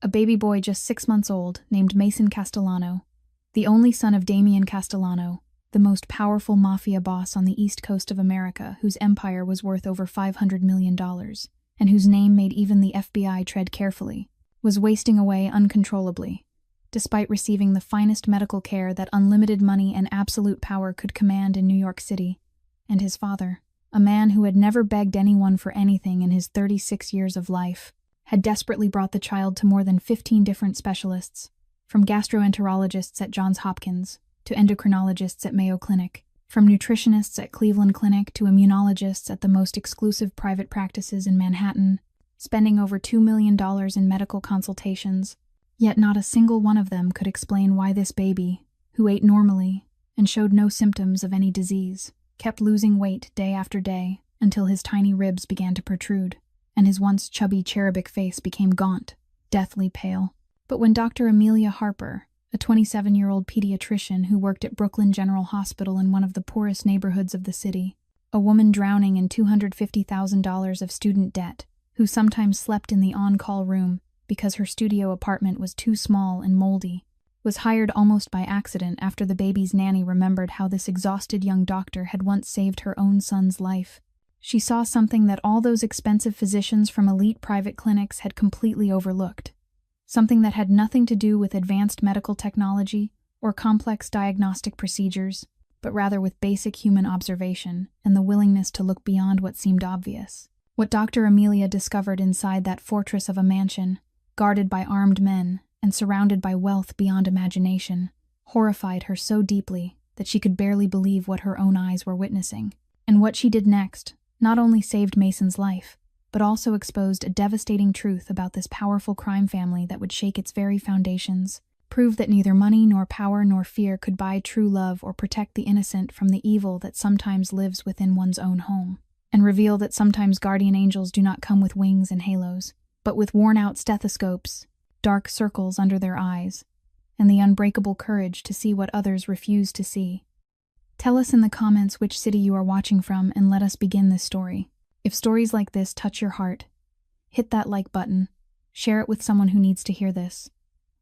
a baby boy just 6 months old named Mason Castellano, the only son of Damian Castellano, the most powerful mafia boss on the east coast of America, whose empire was worth over $500 million, and whose name made even the FBI tread carefully, was wasting away uncontrollably, despite receiving the finest medical care that unlimited money and absolute power could command in New York City. And his father, a man who had never begged anyone for anything in his 36 years of life, had desperately brought the child to more than 15 different specialists, from gastroenterologists at Johns Hopkins to endocrinologists at Mayo Clinic, from nutritionists at Cleveland Clinic to immunologists at the most exclusive private practices in Manhattan, spending over $2 million in medical consultations. Yet not a single one of them could explain why this baby, who ate normally and showed no symptoms of any disease, kept losing weight day after day until his tiny ribs began to protrude, and his once chubby cherubic face became gaunt, deathly pale. But when Dr. Amelia Harper, a 27-year-old pediatrician who worked at Brooklyn General Hospital in one of the poorest neighborhoods of the city, a woman drowning in $250,000 of student debt, who sometimes slept in the on-call room because her studio apartment was too small and moldy, was hired almost by accident after the baby's nanny remembered how this exhausted young doctor had once saved her own son's life. She saw something that all those expensive physicians from elite private clinics had completely overlooked. Something that had nothing to do with advanced medical technology or complex diagnostic procedures, but rather with basic human observation and the willingness to look beyond what seemed obvious. What Dr. Amelia discovered inside that fortress of a mansion, guarded by armed men and surrounded by wealth beyond imagination, horrified her so deeply that she could barely believe what her own eyes were witnessing. And what she did next not only saved Mason's life, but also exposed a devastating truth about this powerful crime family that would shake its very foundations, prove that neither money nor power nor fear could buy true love or protect the innocent from the evil that sometimes lives within one's own home, and reveal that sometimes guardian angels do not come with wings and halos, but with worn-out stethoscopes, dark circles under their eyes, and the unbreakable courage to see what others refuse to see. Tell us in the comments which city you are watching from and let us begin this story. If stories like this touch your heart, hit that like button, share it with someone who needs to hear this,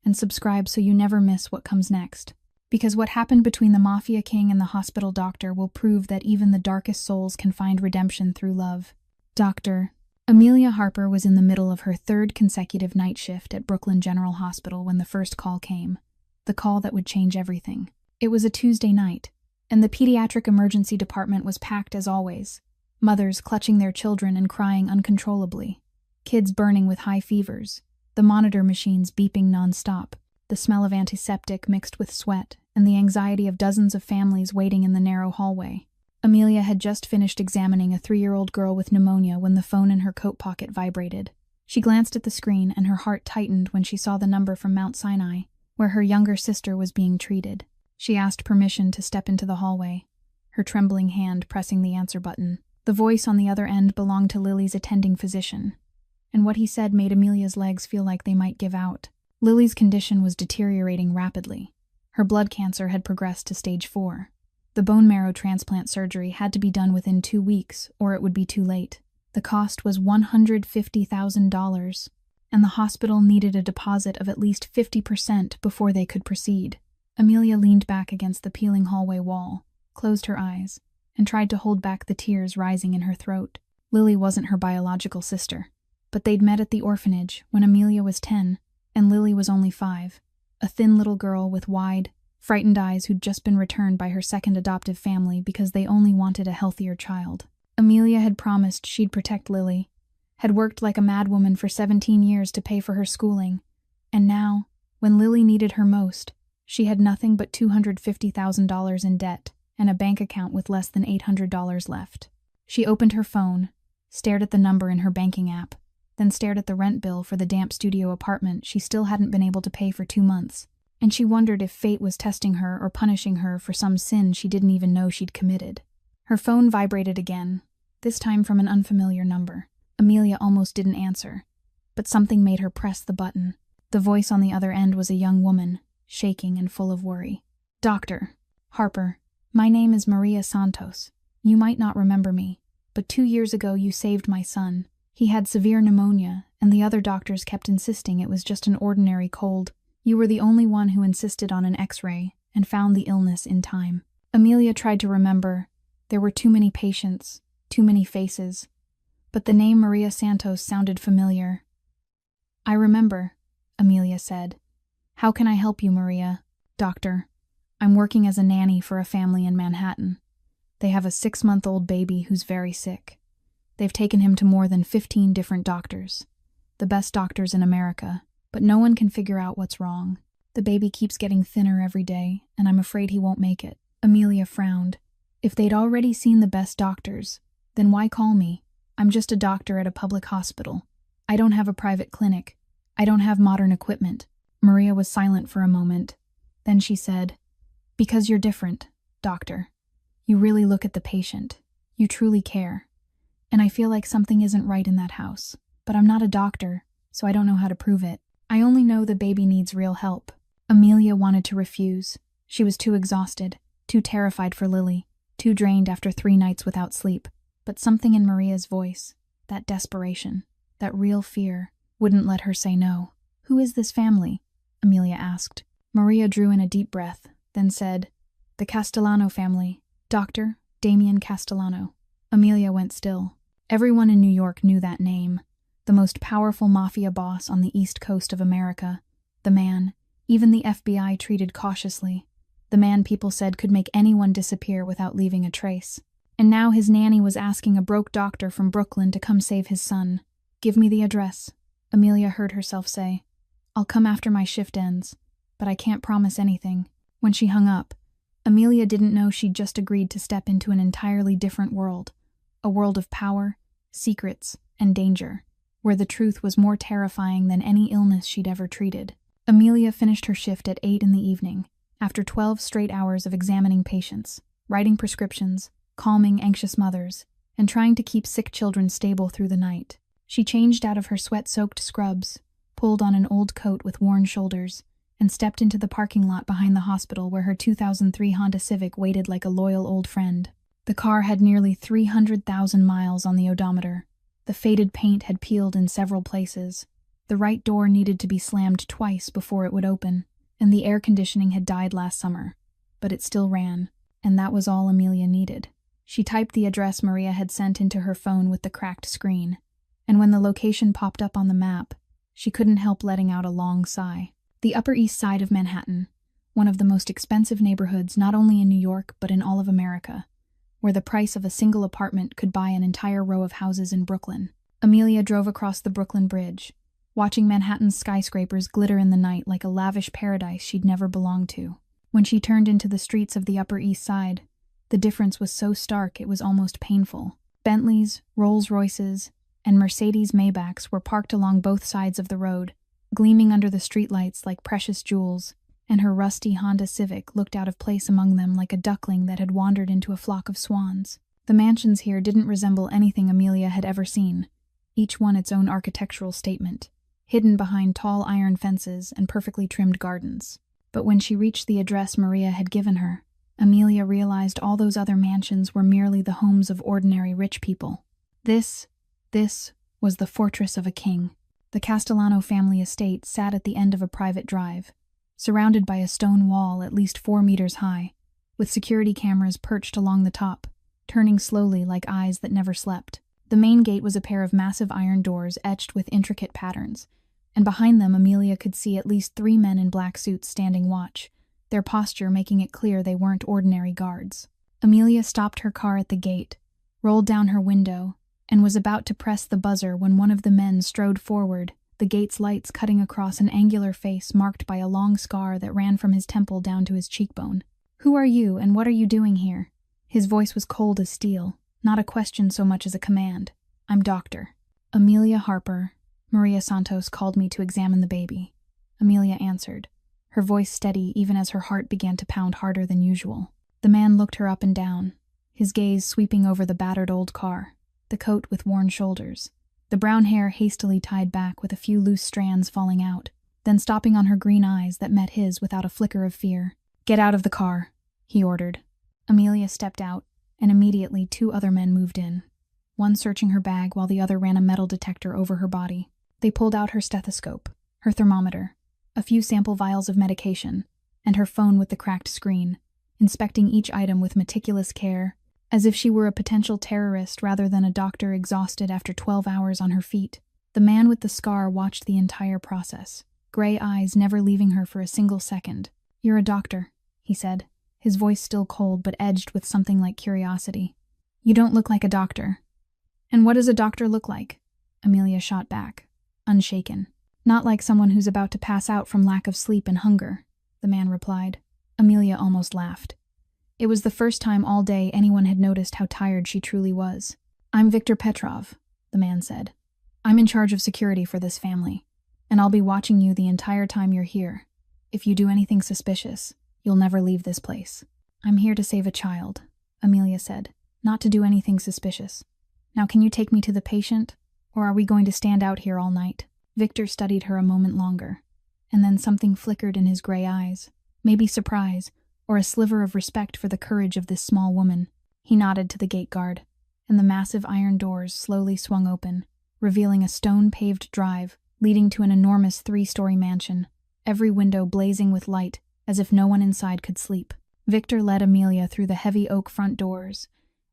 and subscribe so you never miss what comes next. Because what happened between the Mafia King and the hospital doctor will prove that even the darkest souls can find redemption through love. Dr. Amelia Harper was in the middle of her 3rd consecutive night shift at Brooklyn General Hospital when the first call came, the call that would change everything. It was a Tuesday night, and the pediatric emergency department was packed as always. Mothers clutching their children and crying uncontrollably, kids burning with high fevers, the monitor machines beeping non-stop, the smell of antiseptic mixed with sweat, and the anxiety of dozens of families waiting in the narrow hallway. Amelia had just finished examining a 3-year-old girl with pneumonia when the phone in her coat pocket vibrated. She glanced at the screen and her heart tightened when she saw the number from Mount Sinai, where her younger sister was being treated. She asked permission to step into the hallway, her trembling hand pressing the answer button. The voice on the other end belonged to Lily's attending physician, and what he said made Amelia's legs feel like they might give out. Lily's condition was deteriorating rapidly. Her blood cancer had progressed to stage 4. The bone marrow transplant surgery had to be done within 2 weeks, or it would be too late. The cost was $150,000, and the hospital needed a deposit of at least 50% before they could proceed. Amelia leaned back against the peeling hallway wall, closed her eyes, and tried to hold back the tears rising in her throat. Lily wasn't her biological sister, but they'd met at the orphanage when Amelia was 10 and Lily was only 5, a thin little girl with wide, frightened eyes who'd just been returned by her second adoptive family because they only wanted a healthier child. Amelia had promised she'd protect Lily, had worked like a madwoman for 17 years to pay for her schooling, and now, when Lily needed her most, she had nothing but $250,000 in debt and a bank account with less than $800 left. She opened her phone, stared at the number in her banking app, then stared at the rent bill for the damp studio apartment she still hadn't been able to pay for 2 months, and she wondered if fate was testing her or punishing her for some sin she didn't even know she'd committed. Her phone vibrated again, this time from an unfamiliar number. Amelia almost didn't answer, but something made her press the button. The voice on the other end was a young woman, shaking and full of worry. "Dr. Harper, my name is Maria Santos. You might not remember me, but 2 years ago you saved my son. He had severe pneumonia, and the other doctors kept insisting it was just an ordinary cold. You were the only one who insisted on an X-ray and found the illness in time." Amelia tried to remember. There were too many patients, too many faces. But the name Maria Santos sounded familiar. "I remember," Amelia said. "How can I help you, Maria?" "Doctor, I'm working as a nanny for a family in Manhattan. They have a 6-month-old baby who's very sick. They've taken him to more than 15 different doctors, the best doctors in America, but no one can figure out what's wrong. The baby keeps getting thinner every day, and I'm afraid he won't make it." Amelia frowned. If they'd already seen the best doctors, then why call me? I'm just a doctor at a public hospital. I don't have a private clinic. I don't have modern equipment. Maria was silent for a moment. Then she said, "Because you're different, doctor. You really look at the patient. You truly care. And I feel like something isn't right in that house. But I'm not a doctor, so I don't know how to prove it. I only know the baby needs real help." Amelia wanted to refuse. She was too exhausted, too terrified for Lily, too drained after 3 nights without sleep. But something in Maria's voice, that desperation, that real fear, wouldn't let her say no. "Who is this family?" Amelia asked. Maria drew in a deep breath, then said, "The Castellano family. Dr. Damien Castellano." Amelia went still. Everyone in New York knew that name. The most powerful mafia boss on the East Coast of America. The man, even the FBI treated cautiously. The man people said could make anyone disappear without leaving a trace. And now his nanny was asking a broke doctor from Brooklyn to come save his son. "Give me the address," Amelia heard herself say. "I'll come after my shift ends, but I can't promise anything." When she hung up, Amelia didn't know she'd just agreed to step into an entirely different world. A world of power, secrets, and danger, where the truth was more terrifying than any illness she'd ever treated. Amelia finished her shift at 8 in the evening, after 12 straight hours of examining patients, writing prescriptions, calming anxious mothers, and trying to keep sick children stable through the night. She changed out of her sweat-soaked scrubs, pulled on an old coat with worn shoulders, and stepped into the parking lot behind the hospital where her 2003 Honda Civic waited like a loyal old friend. The car had nearly 300,000 miles on the odometer. The faded paint had peeled in several places. The right door needed to be slammed twice before it would open, and the air conditioning had died last summer. But it still ran, and that was all Amelia needed. She typed the address Maria had sent into her phone with the cracked screen, and when the location popped up on the map, she couldn't help letting out a long sigh. The Upper East Side of Manhattan, one of the most expensive neighborhoods not only in New York but in all of America, where the price of a single apartment could buy an entire row of houses in Brooklyn. Amelia drove across the Brooklyn Bridge, watching Manhattan's skyscrapers glitter in the night like a lavish paradise she'd never belonged to. When she turned into the streets of the Upper East Side, the difference was so stark it was almost painful. Bentleys, Rolls-Royces, and Mercedes Maybachs were parked along both sides of the road, gleaming under the streetlights like precious jewels, and her rusty Honda Civic looked out of place among them like a duckling that had wandered into a flock of swans. The mansions here didn't resemble anything Amelia had ever seen, each one its own architectural statement, hidden behind tall iron fences and perfectly trimmed gardens. But when she reached the address Maria had given her, Amelia realized all those other mansions were merely the homes of ordinary rich people. This was the fortress of a king. The Castellano family estate sat at the end of a private drive, surrounded by a stone wall at least 4 meters high, with security cameras perched along the top, turning slowly like eyes that never slept. The main gate was a pair of massive iron doors etched with intricate patterns, and behind them Amelia could see at least 3 men in black suits standing watch, their posture making it clear they weren't ordinary guards. Amelia stopped her car at the gate, rolled down her window, and was about to press the buzzer when one of the men strode forward, the gate's lights cutting across an angular face marked by a long scar that ran from his temple down to his cheekbone. "Who are you, and what are you doing here?" His voice was cold as steel, not a question so much as a command. "I'm Dr. Amelia Harper. Maria Santos called me to examine the baby." Amelia answered, her voice steady even as her heart began to pound harder than usual. The man looked her up and down, his gaze sweeping over the battered old car, the coat with worn shoulders, the brown hair hastily tied back with a few loose strands falling out, then stopping on her green eyes that met his without a flicker of fear. "Get out of the car," he ordered. Amelia stepped out, and immediately 2 other men moved in, one searching her bag while the other ran a metal detector over her body. They pulled out her stethoscope, her thermometer, a few sample vials of medication, and her phone with the cracked screen, inspecting each item with meticulous care, as if she were a potential terrorist rather than a doctor exhausted after 12 hours on her feet. The man with the scar watched the entire process, gray eyes never leaving her for a single second. "You're a doctor," he said, his voice still cold but edged with something like curiosity. "You don't look like a doctor." "And what does a doctor look like?" Amelia shot back, unshaken. "Not like someone who's about to pass out from lack of sleep and hunger," the man replied. Amelia almost laughed. It was the first time all day anyone had noticed how tired she truly was. "I'm Viktor Petrov," the man said. "I'm in charge of security for this family, and I'll be watching you the entire time you're here. If you do anything suspicious, you'll never leave this place." "I'm here to save a child," Amelia said, "not to do anything suspicious. Now can you take me to the patient, or are we going to stand out here all night?" Victor studied her a moment longer, and then something flickered in his gray eyes, maybe surprise, or a sliver of respect for the courage of this small woman. He nodded to the gate guard, and the massive iron doors slowly swung open, revealing a stone-paved drive leading to an enormous 3-story mansion, every window blazing with light as if no one inside could sleep. Victor led Amelia through the heavy oak front doors,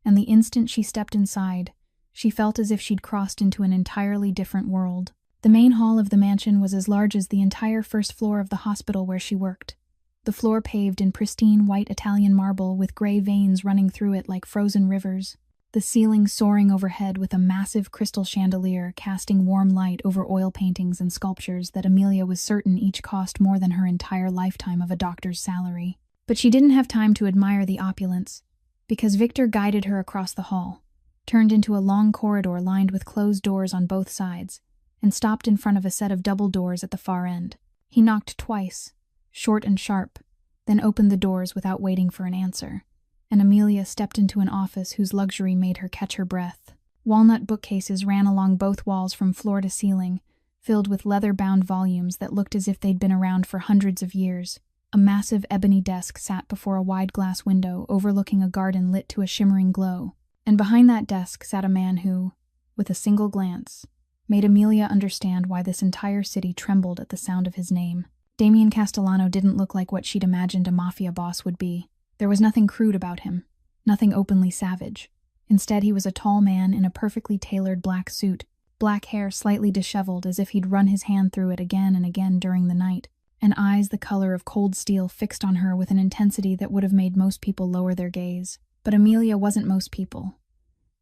and the instant she stepped inside, she felt as if she'd crossed into an entirely different world. The main hall of the mansion was as large as the entire first floor of the hospital where she worked, the floor paved in pristine white Italian marble with gray veins running through it like frozen rivers, the ceiling soaring overhead with a massive crystal chandelier casting warm light over oil paintings and sculptures that Amelia was certain each cost more than her entire lifetime of a doctor's salary. But she didn't have time to admire the opulence, because Victor guided her across the hall, turned into a long corridor lined with closed doors on both sides, and stopped in front of a set of double doors at the far end. He knocked twice, short and sharp, then opened the doors without waiting for an answer, and Amelia stepped into an office whose luxury made her catch her breath. Walnut bookcases ran along both walls from floor to ceiling, filled with leather-bound volumes that looked as if they'd been around for hundreds of years. A massive ebony desk sat before a wide glass window overlooking a garden lit to a shimmering glow, and behind that desk sat a man who, with a single glance, made Amelia understand why this entire city trembled at the sound of his name. Damien Castellano didn't look like what she'd imagined a mafia boss would be. There was nothing crude about him, nothing openly savage. Instead, he was a tall man in a perfectly tailored black suit, black hair slightly disheveled as if he'd run his hand through it again and again during the night, and eyes the color of cold steel fixed on her with an intensity that would have made most people lower their gaze. But Amelia wasn't most people.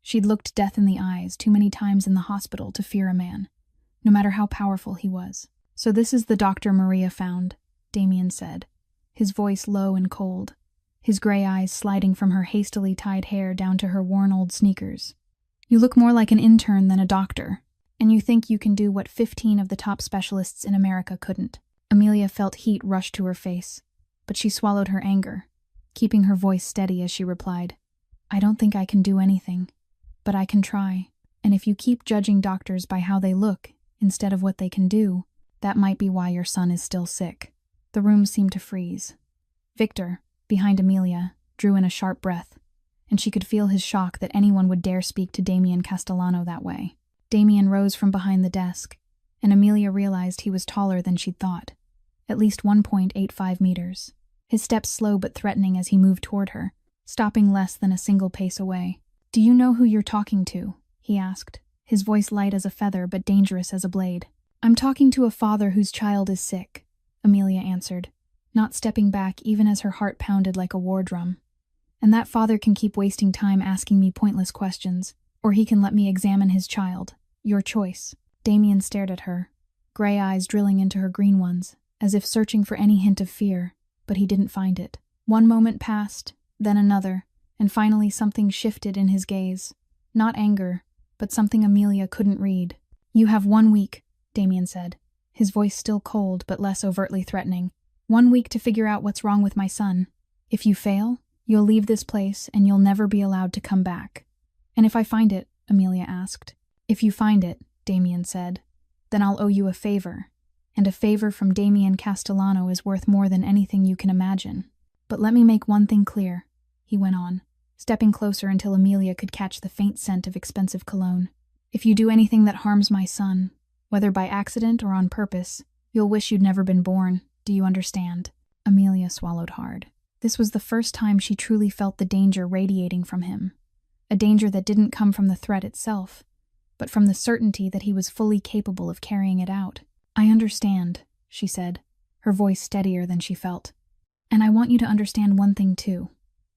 She'd looked death in the eyes too many times in the hospital to fear a man, no matter how powerful he was. "So this is the doctor Maria found," Damien said, his voice low and cold, his gray eyes sliding from her hastily tied hair down to her worn old sneakers. "You look more like an intern than a doctor, and you think you can do what 15 of the top specialists in America couldn't." Amelia felt heat rush to her face, but she swallowed her anger, keeping her voice steady as she replied, "I don't think I can do anything, but I can try, and if you keep judging doctors by how they look instead of what they can do, that might be why your son is still sick." The room seemed to freeze. Victor, behind Amelia, drew in a sharp breath, and she could feel his shock that anyone would dare speak to Damien Castellano that way. Damien rose from behind the desk, and Amelia realized he was taller than she'd thought, at least 1.85 meters. His steps slow but threatening as he moved toward her, stopping less than a single pace away. "Do you know who you're talking to?" he asked, his voice light as a feather but dangerous as a blade. "I'm talking to a father whose child is sick," Amelia answered, not stepping back even as her heart pounded like a war drum. "And that father can keep wasting time asking me pointless questions, or he can let me examine his child. Your choice." Damien stared at her, gray eyes drilling into her green ones, as if searching for any hint of fear, but he didn't find it. One moment passed, then another, and finally something shifted in his gaze. Not anger, but something Amelia couldn't read. "You have 1 week, Damien said, his voice still cold but less overtly threatening. 1 week to figure out what's wrong with my son. If you fail, you'll leave this place and you'll never be allowed to come back." "And if I find it?" Amelia asked. "If you find it," Damien said, "then I'll owe you a favor. And a favor from Damien Castellano is worth more than anything you can imagine. But let me make one thing clear," he went on, stepping closer until Amelia could catch the faint scent of expensive cologne. "If you do anything that harms my son, Whether by accident or on purpose, you'll wish you'd never been born. Do you understand? Amelia swallowed hard. This was the first time she truly felt the danger radiating from him. A danger that didn't come from the threat itself, but from the certainty that he was fully capable of carrying it out. I understand, she said, her voice steadier than she felt. And I want you to understand one thing too.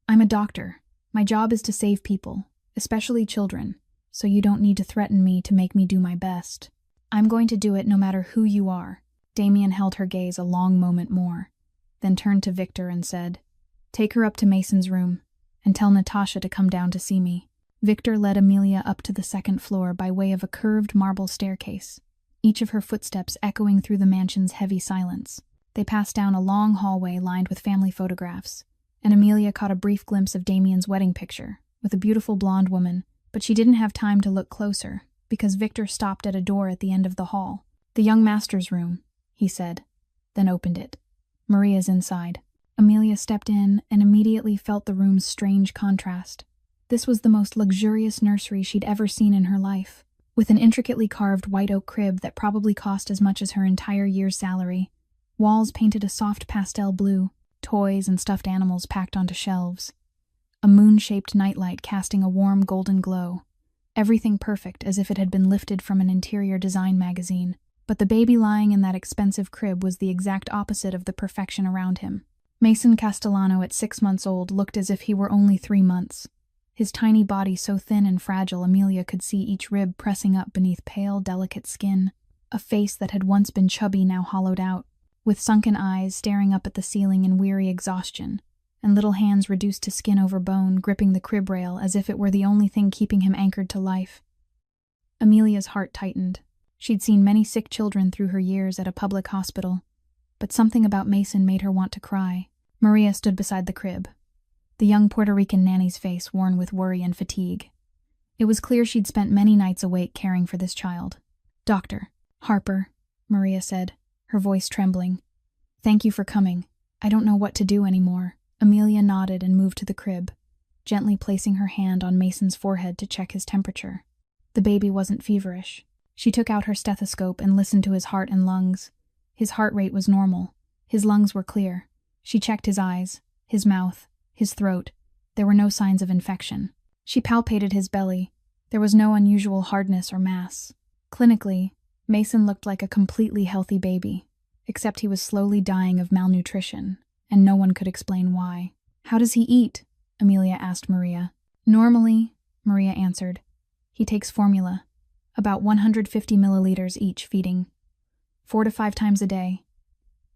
I'm a doctor. My job is to save people, especially children, so you don't need to threaten me to make me do my best. I'm going to do it no matter who you are. Damien held her gaze a long moment more, then turned to Victor and said, Take her up to Mason's room, and tell Natasha to come down to see me. Victor led Amelia up to the second floor by way of a curved marble staircase, each of her footsteps echoing through the mansion's heavy silence. They passed down a long hallway lined with family photographs, and Amelia caught a brief glimpse of Damien's wedding picture, with a beautiful blonde woman, but she didn't have time to look closer, because Victor stopped at a door at the end of the hall. The young master's room, he said, then opened it. Maria's inside. Amelia stepped in and immediately felt the room's strange contrast. This was the most luxurious nursery she'd ever seen in her life, with an intricately carved white oak crib that probably cost as much as her entire year's salary. Walls painted a soft pastel blue, toys and stuffed animals packed onto shelves. A moon-shaped nightlight casting a warm golden glow. Everything perfect, as if it had been lifted from an interior design magazine. But the baby lying in that expensive crib was the exact opposite of the perfection around him. Mason Castellano, at 6 months old, looked as if he were only 3 months. His tiny body so thin and fragile Amelia could see each rib pressing up beneath pale, delicate skin. A face that had once been chubby now hollowed out, with sunken eyes staring up at the ceiling in weary exhaustion, and little hands reduced to skin over bone gripping the crib rail as if it were the only thing keeping him anchored to life. Amelia's heart tightened. She'd seen many sick children through her years at a public hospital, but something about Mason made her want to cry. Maria stood beside the crib, the young Puerto Rican nanny's face worn with worry and fatigue. It was clear she'd spent many nights awake caring for this child. Doctor, Harper, Maria said, her voice trembling. Thank you for coming. I don't know what to do anymore. Amelia nodded and moved to the crib, gently placing her hand on Mason's forehead to check his temperature. The baby wasn't feverish. She took out her stethoscope and listened to his heart and lungs. His heart rate was normal. His lungs were clear. She checked his eyes, his mouth, his throat. There were no signs of infection. She palpated his belly. There was no unusual hardness or mass. Clinically, Mason looked like a completely healthy baby, except he was slowly dying of malnutrition, and no one could explain why. How does he eat? Amelia asked Maria. Normally, Maria answered, he takes formula, about 150 milliliters each feeding, 4 to 5 times a day.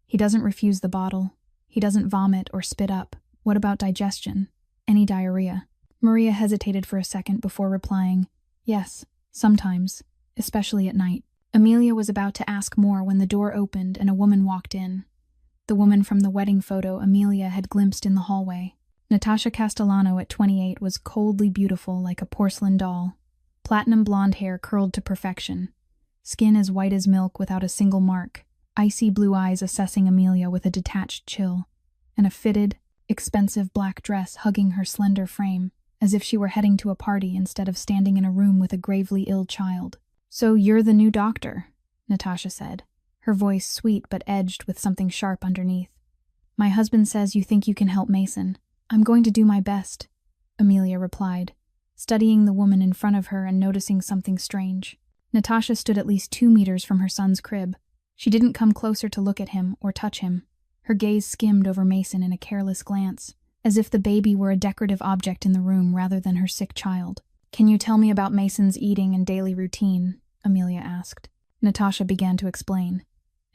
He doesn't refuse the bottle. He doesn't vomit or spit up. What about digestion? Any diarrhea? Maria hesitated for a second before replying, yes, sometimes, especially at night. Amelia was about to ask more when the door opened and a woman walked in. The woman from the wedding photo Amelia had glimpsed in the hallway. Natasha Castellano at 28 was coldly beautiful like a porcelain doll. Platinum blonde hair curled to perfection. Skin as white as milk without a single mark. Icy blue eyes assessing Amelia with a detached chill. And a fitted, expensive black dress hugging her slender frame, as if she were heading to a party instead of standing in a room with a gravely ill child. So you're the new doctor, Natasha said, her voice sweet but edged with something sharp underneath. My husband says you think you can help Mason. I'm going to do my best, Amelia replied, studying the woman in front of her and noticing something strange. Natasha stood at least 2 meters from her son's crib. She didn't come closer to look at him or touch him. Her gaze skimmed over Mason in a careless glance, as if the baby were a decorative object in the room rather than her sick child. Can you tell me about Mason's eating and daily routine? Amelia asked. Natasha began to explain,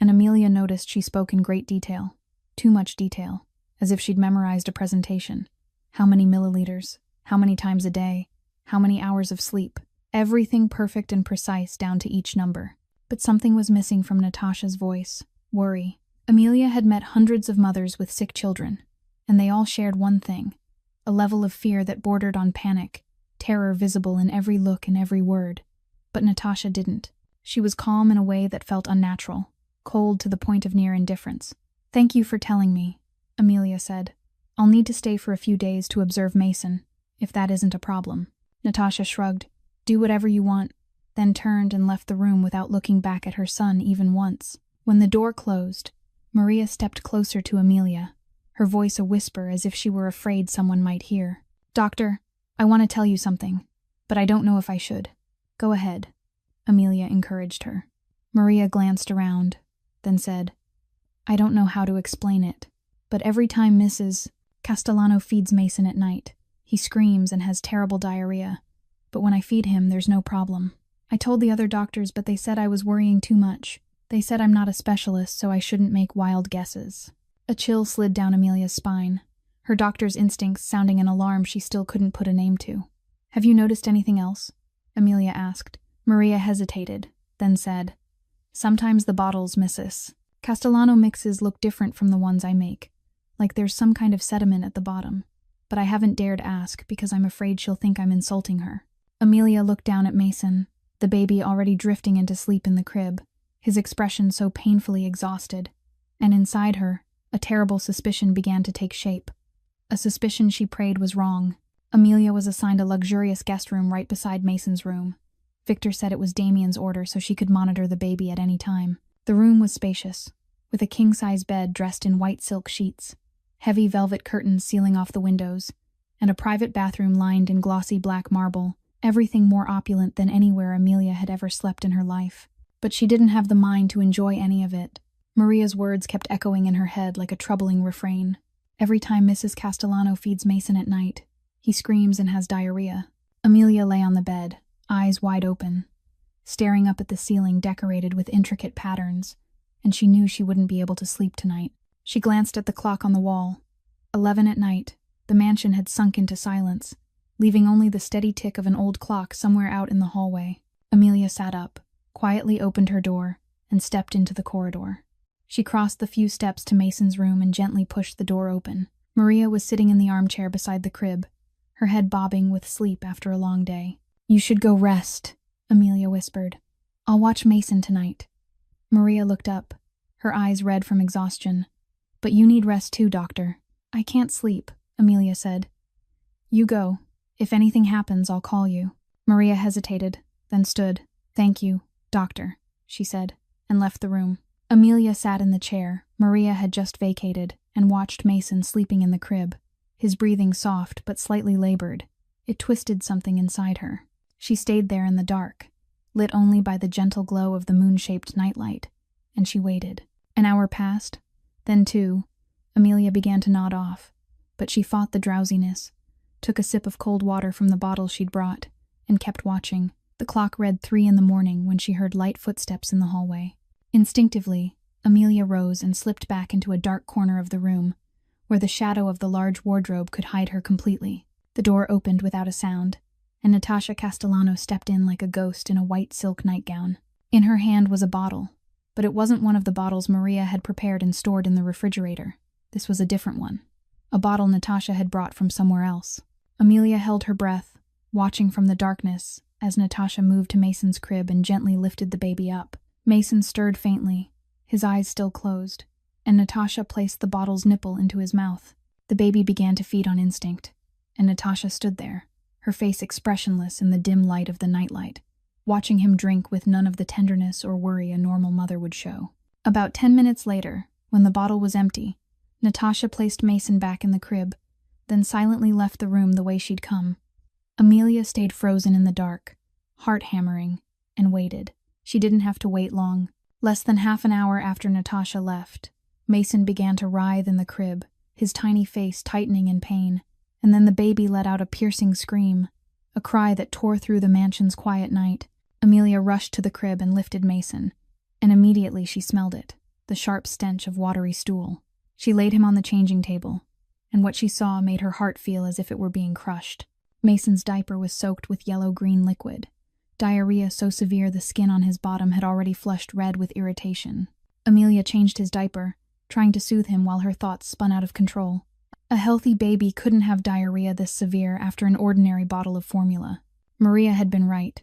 and Amelia noticed she spoke in great detail. Too much detail, as if she'd memorized a presentation. How many milliliters? How many times a day? How many hours of sleep? Everything perfect and precise down to each number. But something was missing from Natasha's voice. Worry. Amelia had met hundreds of mothers with sick children, and they all shared one thing, a level of fear that bordered on panic, terror visible in every look and every word. But Natasha didn't. She was calm in a way that felt unnatural, cold to the point of near indifference. Thank you for telling me, Amelia said. I'll need to stay for a few days to observe Mason, if that isn't a problem. Natasha shrugged. Do whatever you want. then turned and left the room without looking back at her son even once. When the door closed, Maria stepped closer to Amelia, her voice a whisper as if she were afraid someone might hear. "Doctor, I want to tell you something, but I don't know if I should." "Go ahead," Amelia encouraged her. Maria glanced around, then said, "I don't know how to explain it, but every time Mrs. Castellano feeds Mason at night, he screams and has terrible diarrhea. But when I feed him, there's no problem. I told the other doctors, but they said I was worrying too much. They said I'm not a specialist, so I shouldn't make wild guesses." A chill slid down Amelia's spine, her doctor's instincts sounding an alarm she still couldn't put a name to. "Have you noticed anything else?" Amelia asked. Maria hesitated, then said, "Sometimes the bottles, Mrs. Castellano mixes look different from the ones I make, like there's some kind of sediment at the bottom. But I haven't dared ask because I'm afraid she'll think I'm insulting her." Amelia looked down at Mason, the baby already drifting into sleep in the crib, his expression so painfully exhausted, and inside her, a terrible suspicion began to take shape. A suspicion she prayed was wrong. Amelia was assigned a luxurious guest room right beside Mason's room. Victor said it was Damien's order so she could monitor the baby at any time. The room was spacious, with a king-size bed dressed in white silk sheets, heavy velvet curtains sealing off the windows, and a private bathroom lined in glossy black marble, everything more opulent than anywhere Amelia had ever slept in her life. But she didn't have the mind to enjoy any of it. Maria's words kept echoing in her head like a troubling refrain. Every time Mrs. Castellano feeds Mason at night, he screams and has diarrhea. Amelia lay on the bed, eyes wide open, staring up at the ceiling decorated with intricate patterns, and she knew she wouldn't be able to sleep tonight. She glanced at the clock on the wall. 11 at night. The mansion had sunk into silence, leaving only the steady tick of an old clock somewhere out in the hallway. Amelia sat up, quietly opened her door, and stepped into the corridor. She crossed the few steps to Mason's room and gently pushed the door open. Maria was sitting in the armchair beside the crib, her head bobbing with sleep after a long day. "You should go rest," Amelia whispered. "I'll watch Mason tonight." Maria looked up, her eyes red from exhaustion. "But you need rest too, doctor." "I can't sleep," Amelia said. "You go. If anything happens, I'll call you." Maria hesitated, then stood. "Thank you, doctor," she said, and left the room. Amelia sat in the chair Maria had just vacated and watched Mason sleeping in the crib, his breathing soft but slightly labored. It twisted something inside her. She stayed there in the dark, lit only by the gentle glow of the moon-shaped nightlight, and she waited. An hour passed, then 2. Amelia began to nod off, but she fought the drowsiness, took a sip of cold water from the bottle she'd brought, and kept watching. The clock read 3 in the morning when she heard light footsteps in the hallway. Instinctively, Amelia rose and slipped back into a dark corner of the room, where the shadow of the large wardrobe could hide her completely. The door opened without a sound, and Natasha Castellano stepped in like a ghost in a white silk nightgown. In her hand was a bottle, but it wasn't one of the bottles Maria had prepared and stored in the refrigerator. This was a different one, a bottle Natasha had brought from somewhere else. Amelia held her breath, watching from the darkness as Natasha moved to Mason's crib and gently lifted the baby up. Mason stirred faintly, his eyes still closed, and Natasha placed the bottle's nipple into his mouth. The baby began to feed on instinct, and Natasha stood there, her face expressionless in the dim light of the nightlight, watching him drink with none of the tenderness or worry a normal mother would show. About 10 minutes later, when the bottle was empty, Natasha placed Mason back in the crib, then silently left the room the way she'd come. Amelia stayed frozen in the dark, heart hammering, and waited. She didn't have to wait long. Less than half an hour after Natasha left, Mason began to writhe in the crib, his tiny face tightening in pain, and then the baby let out a piercing scream, a cry that tore through the mansion's quiet night. Amelia rushed to the crib and lifted Mason, and immediately she smelled it, the sharp stench of watery stool. She laid him on the changing table, and what she saw made her heart feel as if it were being crushed. Mason's diaper was soaked with yellow-green liquid, diarrhea so severe the skin on his bottom had already flushed red with irritation. Amelia changed his diaper, trying to soothe him while her thoughts spun out of control. A healthy baby couldn't have diarrhea this severe after an ordinary bottle of formula. Maria had been right.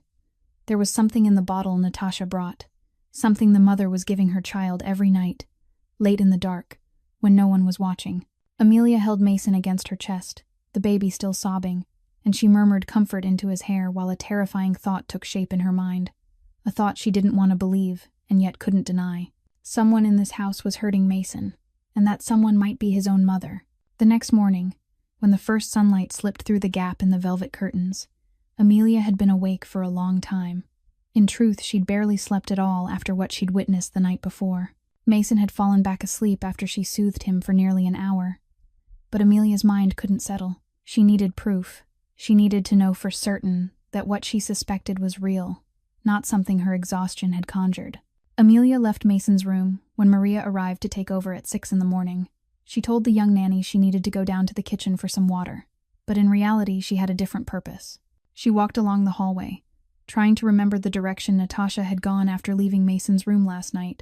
There was something in the bottle Natasha brought, something the mother was giving her child every night, late in the dark, when no one was watching. Amelia held Mason against her chest, the baby still sobbing, and she murmured comfort into his hair while a terrifying thought took shape in her mind. a thought she didn't want to believe and yet couldn't deny. Someone in this house was hurting Mason, and that someone might be his own mother. The next morning, when the first sunlight slipped through the gap in the velvet curtains, Amelia had been awake for a long time. In truth, she'd barely slept at all after what she'd witnessed the night before. Mason had fallen back asleep after she soothed him for nearly an hour. But Amelia's mind couldn't settle. She needed proof. She needed to know for certain that what she suspected was real, not something her exhaustion had conjured. Amelia left Mason's room when Maria arrived to take over at 6 in the morning. She told the young nanny she needed to go down to the kitchen for some water, but in reality she had a different purpose. She walked along the hallway, trying to remember the direction Natasha had gone after leaving Mason's room last night,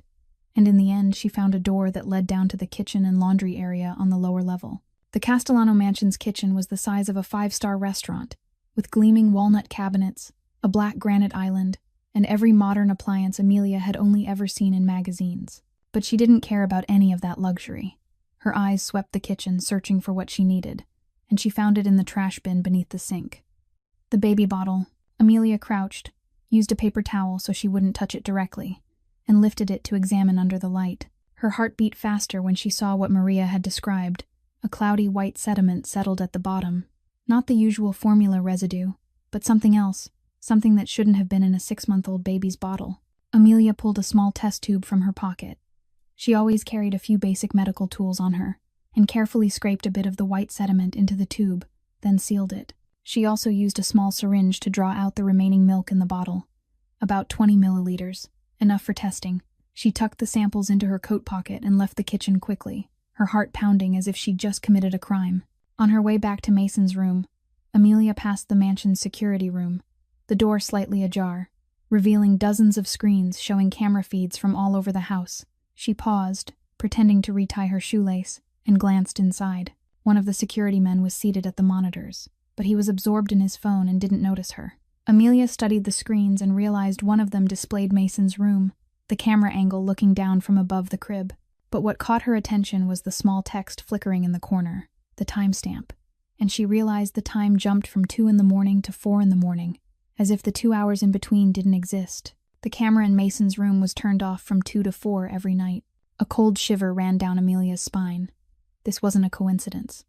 and in the end she found a door that led down to the kitchen and laundry area on the lower level. The Castellano mansion's kitchen was the size of a 5-star restaurant, with gleaming walnut cabinets, a black granite island, and every modern appliance Amelia had only ever seen in magazines. But she didn't care about any of that luxury. Her eyes swept the kitchen, searching for what she needed, and she found it in the trash bin beneath the sink. The baby bottle. Amelia crouched, used a paper towel so she wouldn't touch it directly, and lifted it to examine under the light. Her heart beat faster when she saw what Maria had described. A cloudy white sediment settled at the bottom. Not the usual formula residue, but something else, something that shouldn't have been in a 6-month-old baby's bottle. Amelia pulled a small test tube from her pocket. She always carried a few basic medical tools on her, and carefully scraped a bit of the white sediment into the tube, then sealed it. She also used a small syringe to draw out the remaining milk in the bottle. About 20 milliliters, enough for testing. She tucked the samples into her coat pocket and left the kitchen quickly, her heart pounding as if she'd just committed a crime. On her way back to Mason's room, Amelia passed the mansion's security room, the door slightly ajar, revealing dozens of screens showing camera feeds from all over the house. She paused, pretending to retie her shoelace, and glanced inside. One of the security men was seated at the monitors, but he was absorbed in his phone and didn't notice her. Amelia studied the screens and realized one of them displayed Mason's room, the camera angle looking down from above the crib. But what caught her attention was the small text flickering in the corner, the timestamp, and she realized the time jumped from 2 in the morning to 4 in the morning, as if the 2 hours in between didn't exist. The camera in Mason's room was turned off from 2 to 4 every night. A cold shiver ran down Amelia's spine. This wasn't a coincidence.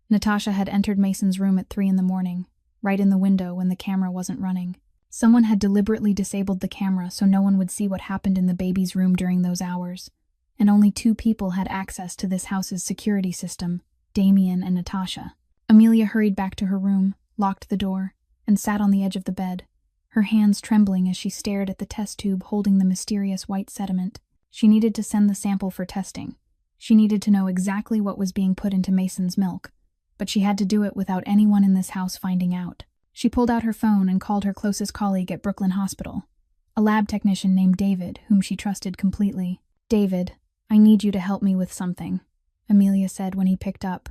Natasha had entered Mason's room at 3 in the morning, right in the window when the camera wasn't running. Someone had deliberately disabled the camera so no one would see what happened in the baby's room during those hours, and only 2 people had access to this house's security system, Damien and Natasha. Amelia hurried back to her room, locked the door, and sat on the edge of the bed, her hands trembling as she stared at the test tube holding the mysterious white sediment. She needed to send the sample for testing. She needed to know exactly what was being put into Mason's milk, but she had to do it without anyone in this house finding out. She pulled out her phone and called her closest colleague at Brooklyn Hospital, a lab technician named David, whom she trusted completely. "David, I need you to help me with something," Amelia said when he picked up.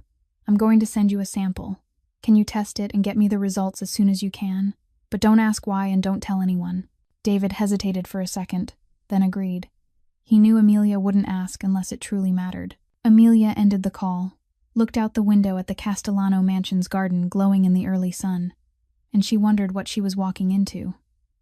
"I'm going to send you a sample. Can you test it and get me the results as soon as you can? But don't ask why and don't tell anyone." David hesitated for a second, then agreed. He knew Amelia wouldn't ask unless it truly mattered. Amelia ended the call, looked out the window at the Castellano mansion's garden glowing in the early sun, and she wondered what she was walking into,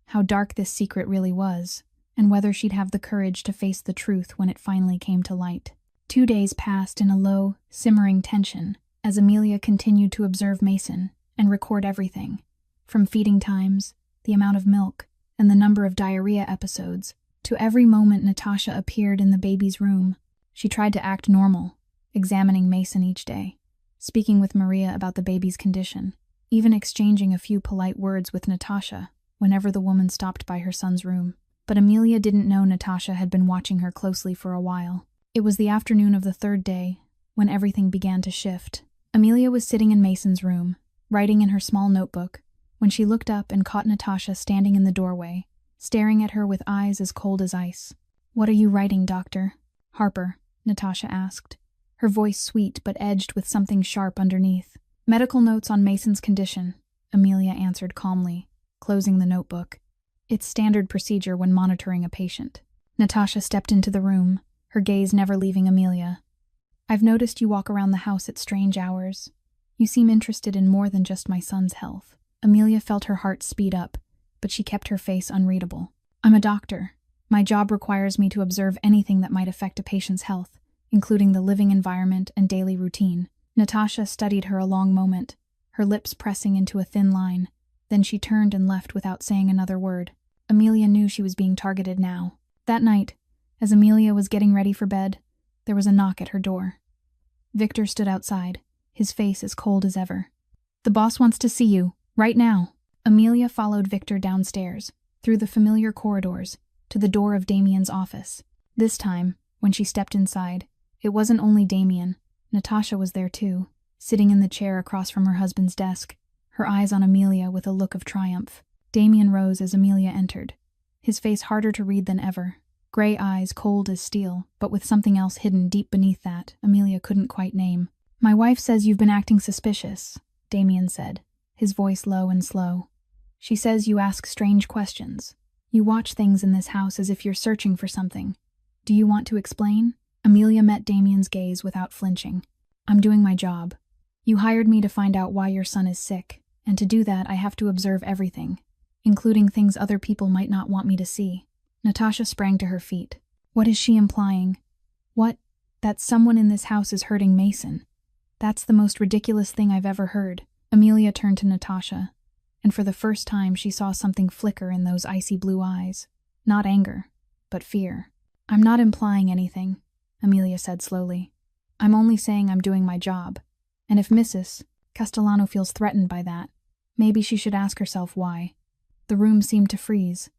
how dark this secret really was, and whether she'd have the courage to face the truth when it finally came to light. 2 days passed in a low, simmering tension as Amelia continued to observe Mason and record everything, from feeding times, the amount of milk, and the number of diarrhea episodes, to every moment Natasha appeared in the baby's room. She tried to act normal, examining Mason each day, speaking with Maria about the baby's condition, even exchanging a few polite words with Natasha whenever the woman stopped by her son's room. But Amelia didn't know Natasha had been watching her closely for a while. It was the afternoon of the 3rd day, when everything began to shift. Amelia was sitting in Mason's room, writing in her small notebook, when she looked up and caught Natasha standing in the doorway, staring at her with eyes as cold as ice. "What are you writing, Doctor?" "Harper," Natasha asked, her voice sweet but edged with something sharp underneath. "Medical notes on Mason's condition," Amelia answered calmly, closing the notebook. "It's standard procedure when monitoring a patient." Natasha stepped into the room, her gaze never leaving Amelia. "I've noticed you walk around the house at strange hours. You seem interested in more than just my son's health." Amelia felt her heart speed up, but she kept her face unreadable. I'm a doctor. My job requires me to observe anything that might affect a patient's health, including the living environment and daily routine. Natasha studied her a long moment, her lips pressing into a thin line. Then she turned and left without saying another word. Amelia knew she was being targeted now. That night, as Amelia was getting ready for bed, there was a knock at her door. Victor stood outside, his face as cold as ever. "The boss wants to see you, right now." Amelia followed Victor downstairs, through the familiar corridors, to the door of Damien's office. This time, when she stepped inside, it wasn't only Damien. Natasha was there too, sitting in the chair across from her husband's desk, her eyes on Amelia with a look of triumph. Damien rose as Amelia entered, his face harder to read than ever. Gray eyes cold as steel, but with something else hidden deep beneath that Amelia couldn't quite name. "My wife says you've been acting suspicious," Damien said, his voice low and slow. "She says you ask strange questions. You watch things in this house as if you're searching for something. Do you want to explain?" Amelia met Damien's gaze without flinching. "I'm doing my job. You hired me to find out why your son is sick, and to do that I have to observe everything, including things other people might not want me to see." Natasha sprang to her feet. What is she implying? What? That someone in this house is hurting Mason? That's the most ridiculous thing I've ever heard. Amelia turned to Natasha, and for the first time she saw something flicker in those icy blue eyes. Not anger, but fear. "I'm not implying anything," Amelia said slowly. "I'm only saying I'm doing my job. And if Mrs. Castellano feels threatened by that, maybe she should ask herself why." The room seemed to freeze.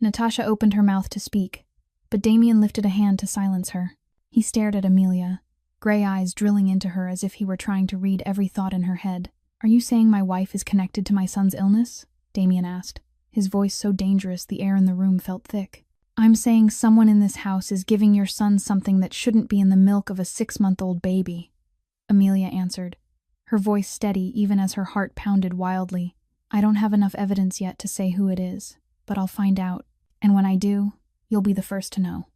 Natasha opened her mouth to speak, but Damien lifted a hand to silence her. He stared at Amelia, gray eyes drilling into her as if he were trying to read every thought in her head. "Are you saying my wife is connected to my son's illness?" Damien asked, his voice so dangerous the air in the room felt thick. "I'm saying someone in this house is giving your son something that shouldn't be in the milk of a 6-month-old baby," Amelia answered, her voice steady even as her heart pounded wildly. "I don't have enough evidence yet to say who it is, but I'll find out. And when I do, you'll be the first to know."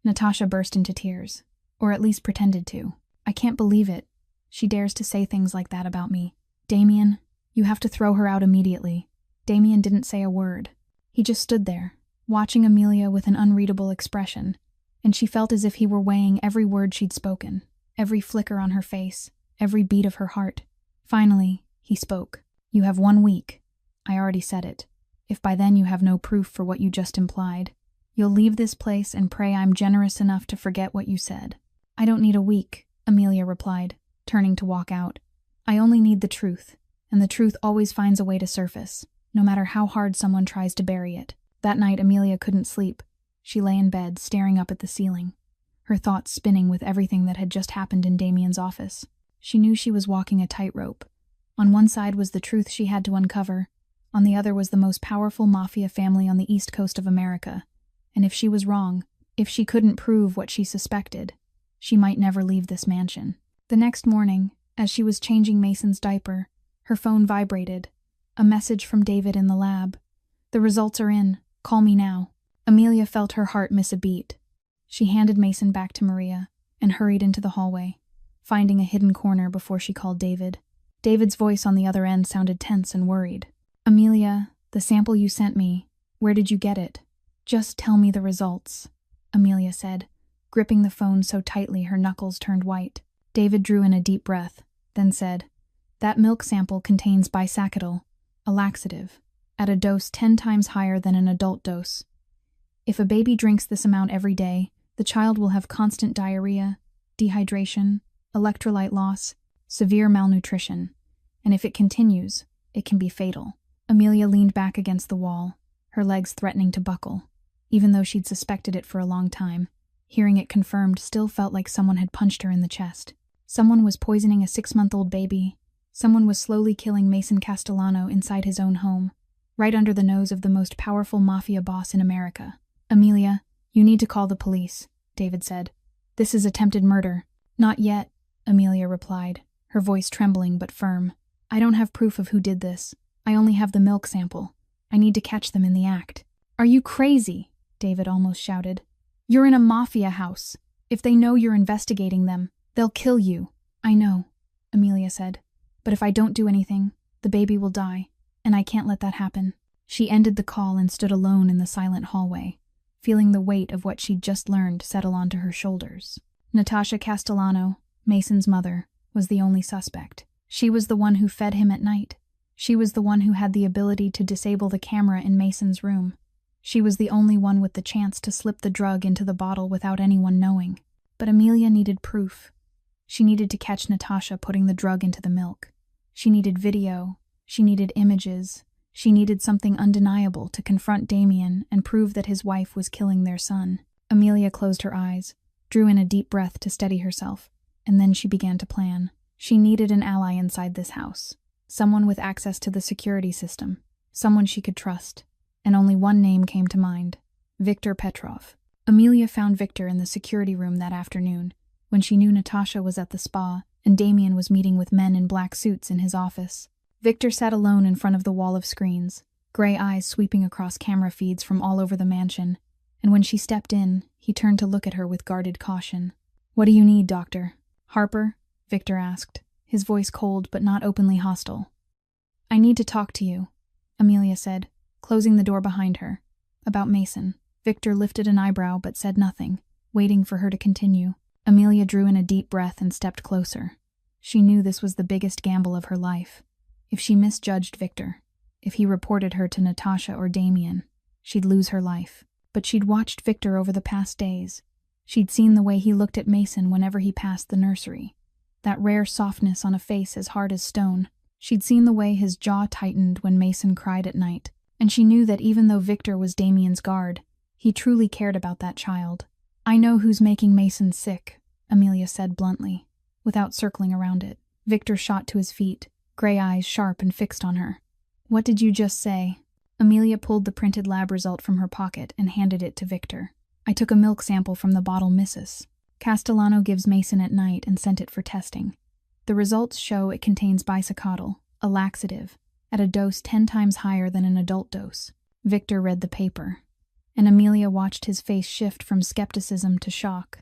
Natasha burst into tears, or at least pretended to. "I can't believe it. She dares to say things like that about me. Damien, you have to throw her out immediately." Damien didn't say a word. He just stood there, watching Amelia with an unreadable expression, and she felt as if he were weighing every word she'd spoken, every flicker on her face, every beat of her heart. Finally, he spoke. "You have 1 week. I already said it. If by then you have no proof for what you just implied, you'll leave this place and pray I'm generous enough to forget what you said." "I don't need a week," Amelia replied, turning to walk out. "I only need the truth, and the truth always finds a way to surface, no matter how hard someone tries to bury it." That night Amelia couldn't sleep. She lay in bed, staring up at the ceiling, her thoughts spinning with everything that had just happened in Damien's office. She knew she was walking a tightrope. On one side was the truth she had to uncover, on the other was the most powerful mafia family on the east coast of America, and if she was wrong, if she couldn't prove what she suspected, she might never leave this mansion. The next morning, as she was changing Mason's diaper, her phone vibrated. A message from David in the lab. "The results are in. Call me now." Amelia felt her heart miss a beat. She handed Mason back to Maria and hurried into the hallway, finding a hidden corner before she called David. David's voice on the other end sounded tense and worried. "Amelia, the sample you sent me, where did you get it?" "Just tell me the results," Amelia said, gripping the phone so tightly her knuckles turned white. David drew in a deep breath, then said, "That milk sample contains bisacadyl, a laxative, at a dose 10 times higher than an adult dose. If a baby drinks this amount every day, the child will have constant diarrhea, dehydration, electrolyte loss, severe malnutrition, and if it continues, it can be fatal." Amelia leaned back against the wall, her legs threatening to buckle. Even though she'd suspected it for a long time, hearing it confirmed still felt like someone had punched her in the chest. Someone was poisoning a 6-month-old baby. Someone was slowly killing Mason Castellano inside his own home, right under the nose of the most powerful mafia boss in America. "Amelia, you need to call the police," David said. "This is attempted murder." "Not yet," Amelia replied, her voice trembling but firm. "I don't have proof of who did this. I only have the milk sample. I need to catch them in the act." "Are you crazy?" David almost shouted. "You're in a mafia house. If they know you're investigating them, they'll kill you." "I know," Amelia said. "But if I don't do anything, the baby will die, and I can't let that happen." She ended the call and stood alone in the silent hallway, feeling the weight of what she'd just learned settle onto her shoulders. Natasha Castellano, Mason's mother, was the only suspect. She was the one who fed him at night. She was the one who had the ability to disable the camera in Mason's room. She was the only one with the chance to slip the drug into the bottle without anyone knowing. But Amelia needed proof. She needed to catch Natasha putting the drug into the milk. She needed video. She needed images. She needed something undeniable to confront Damien and prove that his wife was killing their son. Amelia closed her eyes, drew in a deep breath to steady herself, and then she began to plan. She needed an ally inside this house. Someone with access to the security system. Someone she could trust. And only one name came to mind: Viktor Petrov. Amelia found Viktor in the security room that afternoon, when she knew Natasha was at the spa and Damien was meeting with men in black suits in his office. Viktor sat alone in front of the wall of screens, gray eyes sweeping across camera feeds from all over the mansion, and when she stepped in, he turned to look at her with guarded caution. "What do you need, Doctor?" "Harper?" Viktor asked, his voice cold but not openly hostile. "I need to talk to you," Amelia said, closing the door behind her. "About Mason." Viktor lifted an eyebrow but said nothing, waiting for her to continue. Amelia drew in a deep breath and stepped closer. She knew this was the biggest gamble of her life. If she misjudged Viktor, if he reported her to Natasha or Damien, she'd lose her life. But she'd watched Viktor over the past days. She'd seen the way he looked at Mason whenever he passed the nursery. That rare softness on a face as hard as stone. She'd seen the way his jaw tightened when Mason cried at night. And she knew that even though Viktor was Damien's guard, he truly cared about that child. "I know who's making Mason sick," Amelia said bluntly, without circling around it. Viktor shot to his feet, gray eyes sharp and fixed on her. "What did you just say?" Amelia pulled the printed lab result from her pocket and handed it to Viktor. "I took a milk sample from the bottle Mrs. Castellano gives Mason at night and sent it for testing. The results show it contains bisocotyl, a laxative, at a dose 10 times higher than an adult dose." Viktor read the paper, and Amelia watched his face shift from skepticism to shock,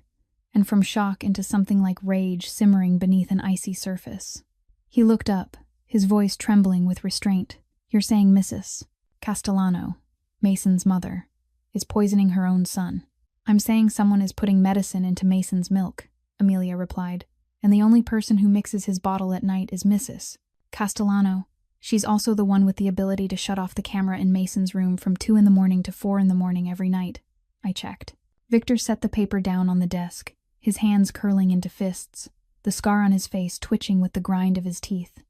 and from shock into something like rage simmering beneath an icy surface. He looked up, his voice trembling with restraint. "You're saying Mrs. Castellano, Mason's mother, is poisoning her own son?" "I'm saying someone is putting medicine into Mason's milk," Amelia replied, "and the only person who mixes his bottle at night is Mrs. Castellano. She's also the one with the ability to shut off the camera in Mason's room from 2 in the morning to 4 in the morning every night. I checked." Viktor set the paper down on the desk, his hands curling into fists, the scar on his face twitching with the grind of his teeth.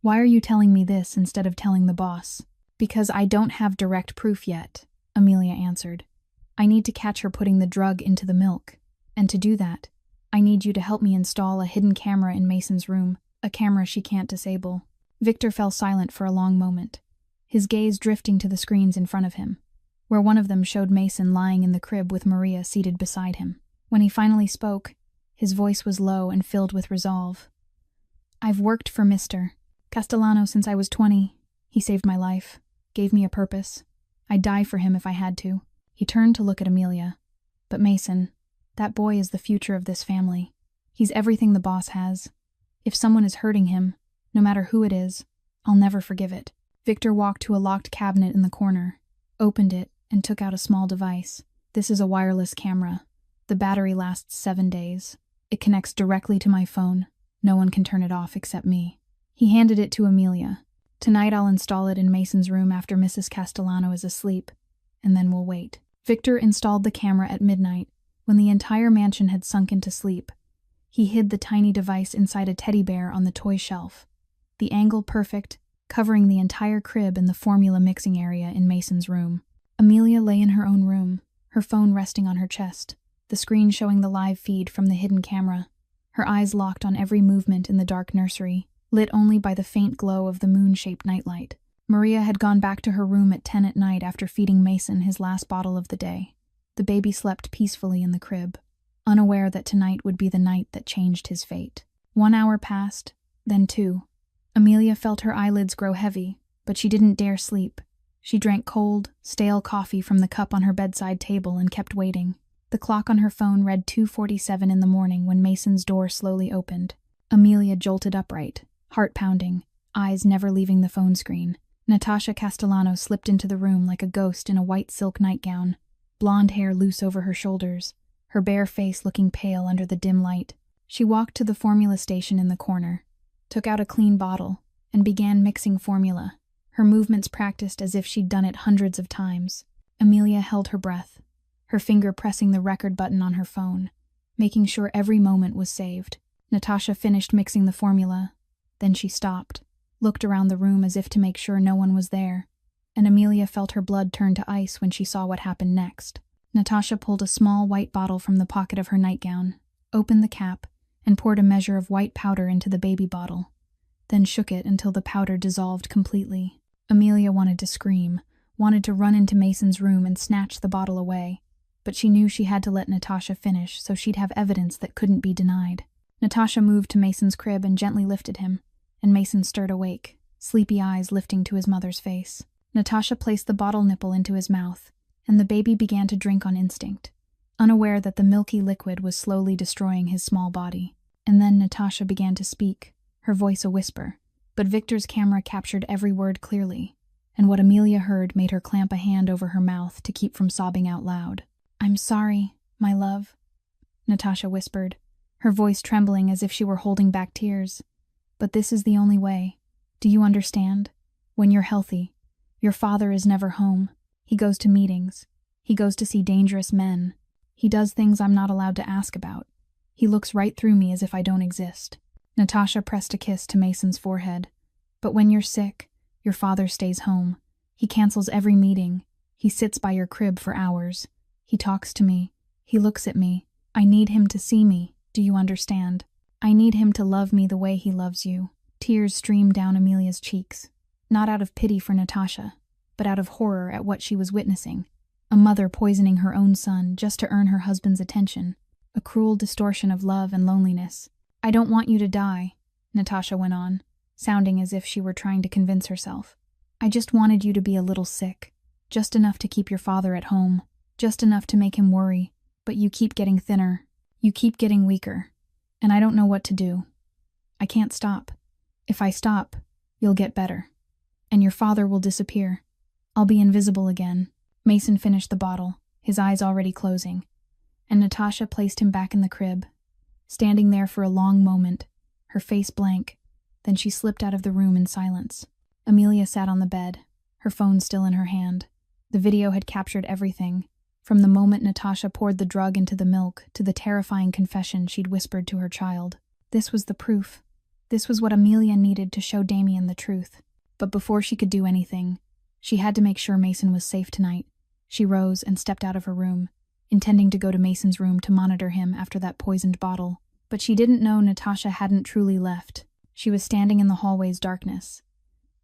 "Why are you telling me this instead of telling the boss?" "Because I don't have direct proof yet," Amelia answered. "I need to catch her putting the drug into the milk. And to do that, I need you to help me install a hidden camera in Mason's room, a camera she can't disable." Viktor fell silent for a long moment, his gaze drifting to the screens in front of him, where one of them showed Mason lying in the crib with Maria seated beside him. When he finally spoke, his voice was low and filled with resolve. "I've worked for Mr. Castellano since I was 20. He saved my life, gave me a purpose. I'd die for him if I had to." He turned to look at Amelia. "But Mason, that boy is the future of this family. He's everything the boss has. If someone is hurting him, no matter who it is, I'll never forgive it." Viktor walked to a locked cabinet in the corner, opened it, and took out a small device. "This is a wireless camera. The battery lasts 7 days. It connects directly to my phone. No one can turn it off except me." He handed it to Amelia. "Tonight I'll install it in Mason's room after Mrs. Castellano is asleep, and then we'll wait." Viktor installed the camera at midnight, when the entire mansion had sunk into sleep. He hid the tiny device inside a teddy bear on the toy shelf. The angle perfect, covering the entire crib and the formula mixing area in Mason's room. Amelia lay in her own room, her phone resting on her chest, the screen showing the live feed from the hidden camera, her eyes locked on every movement in the dark nursery, lit only by the faint glow of the moon-shaped nightlight. Maria had gone back to her room at 10 at night after feeding Mason his last bottle of the day. The baby slept peacefully in the crib, unaware that tonight would be the night that changed his fate. 1 hour passed, then 2. Amelia felt her eyelids grow heavy, but she didn't dare sleep. She drank cold, stale coffee from the cup on her bedside table and kept waiting. The clock on her phone read 2:47 in the morning when Mason's door slowly opened. Amelia jolted upright, heart pounding, eyes never leaving the phone screen. Natasha Castellano slipped into the room like a ghost in a white silk nightgown, blonde hair loose over her shoulders, her bare face looking pale under the dim light. She walked to the formula station in the corner, took out a clean bottle, and began mixing formula, her movements practiced as if she'd done it hundreds of times. Amelia held her breath, her finger pressing the record button on her phone, making sure every moment was saved. Natasha finished mixing the formula. Then she stopped, looked around the room as if to make sure no one was there, and Amelia felt her blood turn to ice when she saw what happened next. Natasha pulled a small white bottle from the pocket of her nightgown, opened the cap, and poured a measure of white powder into the baby bottle, then shook it until the powder dissolved completely. Amelia wanted to scream, wanted to run into Mason's room and snatch the bottle away, but she knew she had to let Natasha finish so she'd have evidence that couldn't be denied. Natasha moved to Mason's crib and gently lifted him, and Mason stirred awake, sleepy eyes lifting to his mother's face. Natasha placed the bottle nipple into his mouth, and the baby began to drink on instinct, unaware that the milky liquid was slowly destroying his small body. And then Natasha began to speak, her voice a whisper, but Victor's camera captured every word clearly, and what Amelia heard made her clamp a hand over her mouth to keep from sobbing out loud. "I'm sorry, my love," Natasha whispered, her voice trembling as if she were holding back tears. "But this is the only way. Do you understand? When you're healthy, your father is never home. He goes to meetings. He goes to see dangerous men. He does things I'm not allowed to ask about. He looks right through me as if I don't exist." Natasha pressed a kiss to Mason's forehead. "But when you're sick, your father stays home. He cancels every meeting. He sits by your crib for hours. He talks to me. He looks at me. I need him to see me. Do you understand? I need him to love me the way he loves you." Tears streamed down Amelia's cheeks, not out of pity for Natasha, but out of horror at what she was witnessing. A mother poisoning her own son just to earn her husband's attention. A cruel distortion of love and loneliness. "I don't want you to die," Natasha went on, sounding as if she were trying to convince herself. "I just wanted you to be a little sick, just enough to keep your father at home, just enough to make him worry, but you keep getting thinner. You keep getting weaker, and I don't know what to do. I can't stop. If I stop, you'll get better, and your father will disappear. I'll be invisible again." Mason finished the bottle, his eyes already closing, and Natasha placed him back in the crib, standing there for a long moment, her face blank. Then she slipped out of the room in silence. Amelia sat on the bed, her phone still in her hand. The video had captured everything, from the moment Natasha poured the drug into the milk to the terrifying confession she'd whispered to her child. This was the proof. This was what Amelia needed to show Damien the truth. But before she could do anything, she had to make sure Mason was safe tonight. She rose and stepped out of her room, intending to go to Mason's room to monitor him after that poisoned bottle. But she didn't know Natasha hadn't truly left. She was standing in the hallway's darkness,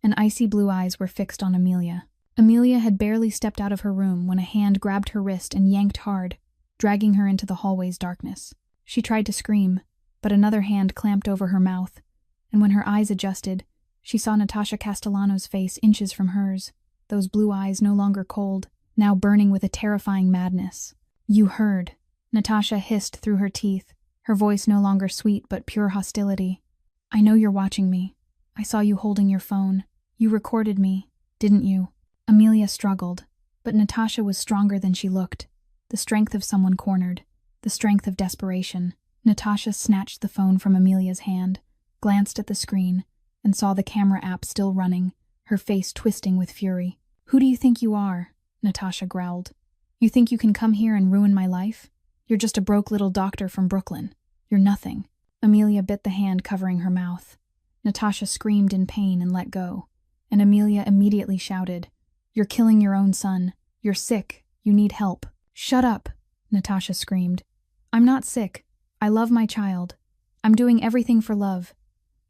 and icy blue eyes were fixed on Amelia. Amelia had barely stepped out of her room when a hand grabbed her wrist and yanked hard, dragging her into the hallway's darkness. She tried to scream, but another hand clamped over her mouth, and when her eyes adjusted, she saw Natasha Castellano's face inches from hers, those blue eyes no longer cold, now burning with a terrifying madness. "You heard," Natasha hissed through her teeth, her voice no longer sweet but pure hostility. "I know you're watching me. I saw you holding your phone. You recorded me, didn't you?" Amelia struggled, but Natasha was stronger than she looked. The strength of someone cornered, the strength of desperation. Natasha snatched the phone from Amelia's hand, glanced at the screen, and saw the camera app still running, her face twisting with fury. "Who do you think you are?" Natasha growled. "You think you can come here and ruin my life? You're just a broke little doctor from Brooklyn. You're nothing." Amelia bit the hand covering her mouth. Natasha screamed in pain and let go, and Amelia immediately shouted, "You're killing your own son. You're sick. You need help." "Shut up," Natasha screamed. "I'm not sick. I love my child. I'm doing everything for love.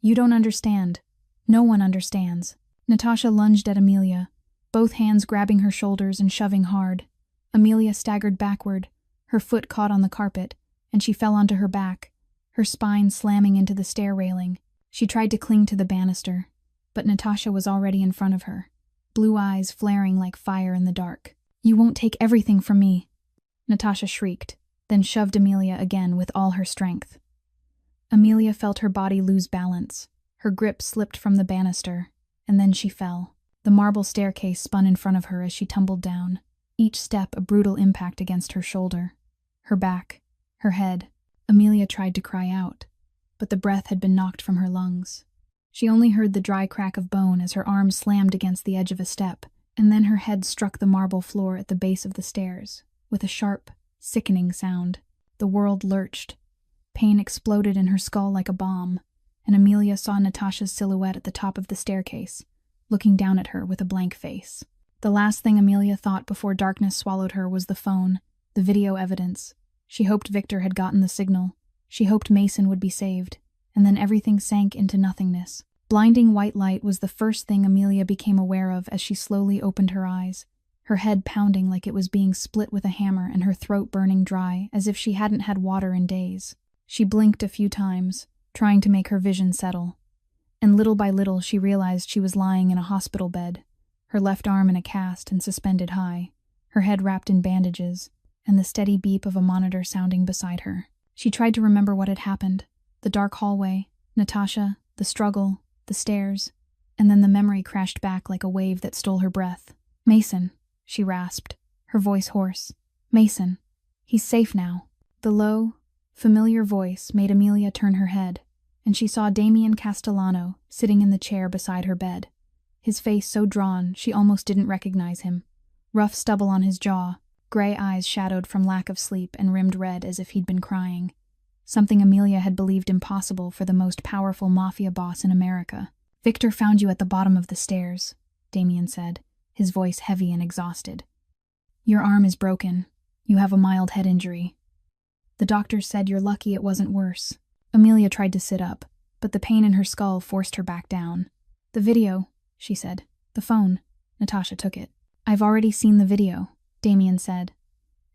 You don't understand. No one understands." Natasha lunged at Amelia, both hands grabbing her shoulders and shoving hard. Amelia staggered backward, her foot caught on the carpet, and she fell onto her back, her spine slamming into the stair railing. She tried to cling to the banister, but Natasha was already in front of her, blue eyes flaring like fire in the dark. "You won't take everything from me," Natasha shrieked, then shoved Amelia again with all her strength. Amelia felt her body lose balance. Her grip slipped from the banister, and then she fell. The marble staircase spun in front of her as she tumbled down, each step a brutal impact against her shoulder, her back, her head. Amelia tried to cry out, but the breath had been knocked from her lungs. She only heard the dry crack of bone as her arm slammed against the edge of a step, and then her head struck the marble floor at the base of the stairs, with a sharp, sickening sound. The world lurched. Pain exploded in her skull like a bomb, and Amelia saw Natasha's silhouette at the top of the staircase, looking down at her with a blank face. The last thing Amelia thought before darkness swallowed her was the phone, the video evidence. She hoped Victor had gotten the signal. She hoped Mason would be saved, and then everything sank into nothingness. Blinding white light was the first thing Amelia became aware of as she slowly opened her eyes, her head pounding like it was being split with a hammer and her throat burning dry as if she hadn't had water in days. She blinked a few times, trying to make her vision settle, and little by little she realized she was lying in a hospital bed, her left arm in a cast and suspended high, her head wrapped in bandages, and the steady beep of a monitor sounding beside her. She tried to remember what had happened: the dark hallway, Natasha, the struggle, the stairs, and then the memory crashed back like a wave that stole her breath. "Mason," she rasped, her voice hoarse. "Mason. He's safe now." The low, familiar voice made Amelia turn her head, and she saw Damien Castellano sitting in the chair beside her bed, his face so drawn she almost didn't recognize him. Rough stubble on his jaw, gray eyes shadowed from lack of sleep and rimmed red as if he'd been crying. Something Amelia had believed impossible for the most powerful mafia boss in America. "Victor found you at the bottom of the stairs," Damien said, his voice heavy and exhausted. "Your arm is broken. You have a mild head injury. The doctors said you're lucky it wasn't worse." Amelia tried to sit up, but the pain in her skull forced her back down. "The video," she said. "The phone." Natasha took it. "I've already seen the video," Damien said,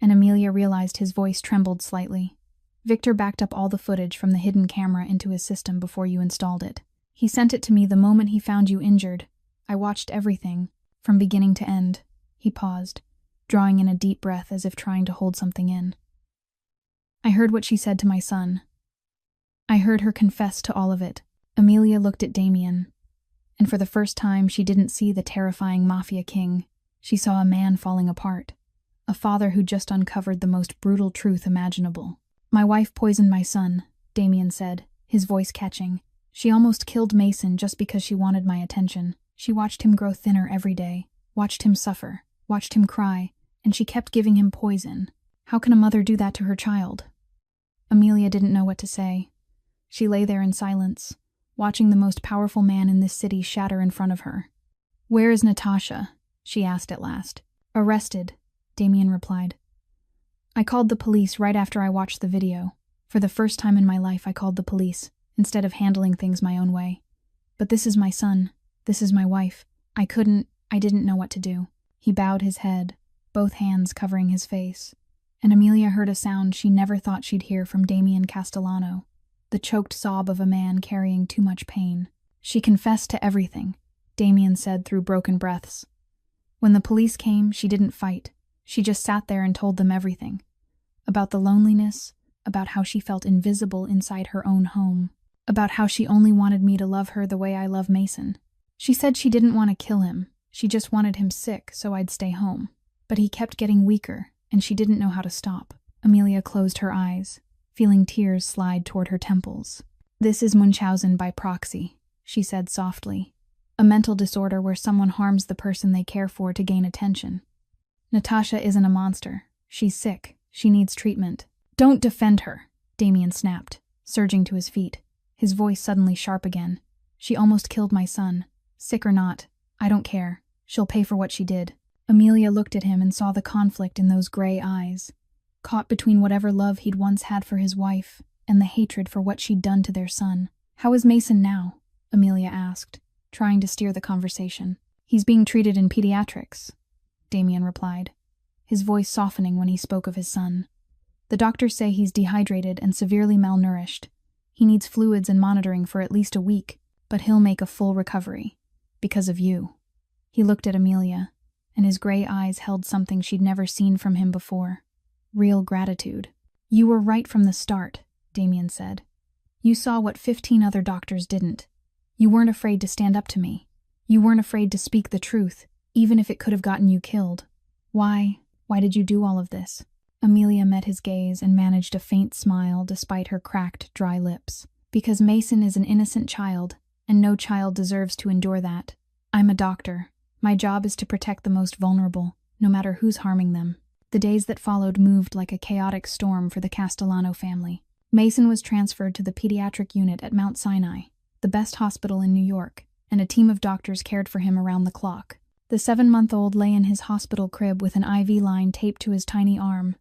and Amelia realized his voice trembled slightly. "Victor backed up all the footage from the hidden camera into his system before you installed it. He sent it to me the moment he found you injured. I watched everything, from beginning to end." He paused, drawing in a deep breath as if trying to hold something in. "I heard what she said to my son. I heard her confess to all of it." Amelia looked at Damien, and for the first time she didn't see the terrifying mafia king. She saw a man falling apart, a father who just uncovered the most brutal truth imaginable. "My wife poisoned my son," Damien said, his voice catching. "She almost killed Mason just because she wanted my attention. She watched him grow thinner every day, watched him suffer, watched him cry, and she kept giving him poison. How can a mother do that to her child?" Amelia didn't know what to say. She lay there in silence, watching the most powerful man in this city shatter in front of her. "Where is Natasha?" she asked at last. "Arrested," Damien replied. "I called the police right after I watched the video. For the first time in my life I called the police, instead of handling things my own way. But this is my son. This is my wife. I didn't know what to do." He bowed his head, both hands covering his face, and Amelia heard a sound she never thought she'd hear from Damien Castellano, the choked sob of a man carrying too much pain. "She confessed to everything," Damien said through broken breaths. "When the police came, she didn't fight. She just sat there and told them everything. About the loneliness, about how she felt invisible inside her own home, about how she only wanted me to love her the way I love Mason. She said she didn't want to kill him, she just wanted him sick so I'd stay home. But he kept getting weaker, and she didn't know how to stop." Amelia closed her eyes, feeling tears slide toward her temples. "This is Munchausen by proxy," she said softly. "A mental disorder where someone harms the person they care for to gain attention. Natasha isn't a monster. She's sick. She needs treatment." "Don't defend her," Damien snapped, surging to his feet, his voice suddenly sharp again. "She almost killed my son. Sick or not, I don't care. She'll pay for what she did." Amelia looked at him and saw the conflict in those gray eyes, caught between whatever love he'd once had for his wife and the hatred for what she'd done to their son. "How is Mason now?" Amelia asked, trying to steer the conversation. "He's being treated in pediatrics," Damien replied, his voice softening when he spoke of his son. "The doctors say he's dehydrated and severely malnourished. He needs fluids and monitoring for at least a week, but he'll make a full recovery. Because of you." He looked at Amelia, and his gray eyes held something she'd never seen from him before. Real gratitude. "You were right from the start," Damien said. "You saw what 15 other doctors didn't. You weren't afraid to stand up to me. You weren't afraid to speak the truth, even if it could have gotten you killed. Why did you do all of this? Amelia met his gaze and managed a faint smile despite her cracked, dry lips. Because Mason is an innocent child, and no child deserves to endure that. I'm a doctor. My job is to protect the most vulnerable, no matter who's harming them. The days that followed moved like a chaotic storm for the Castellano family. Mason was transferred to the pediatric unit at Mount Sinai, the best hospital in New York, and a team of doctors cared for him around the clock. The 7-month-old lay in his hospital crib with an IV line taped to his tiny arm.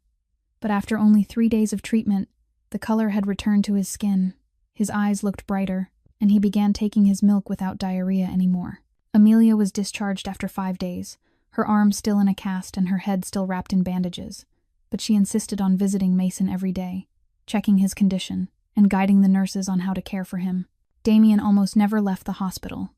But after only 3 days of treatment, the color had returned to his skin. His eyes looked brighter, and he began taking his milk without diarrhea anymore. Amelia was discharged after 5 days, her arm still in a cast and her head still wrapped in bandages. But she insisted on visiting Mason every day, checking his condition, and guiding the nurses on how to care for him. Damien almost never left the hospital.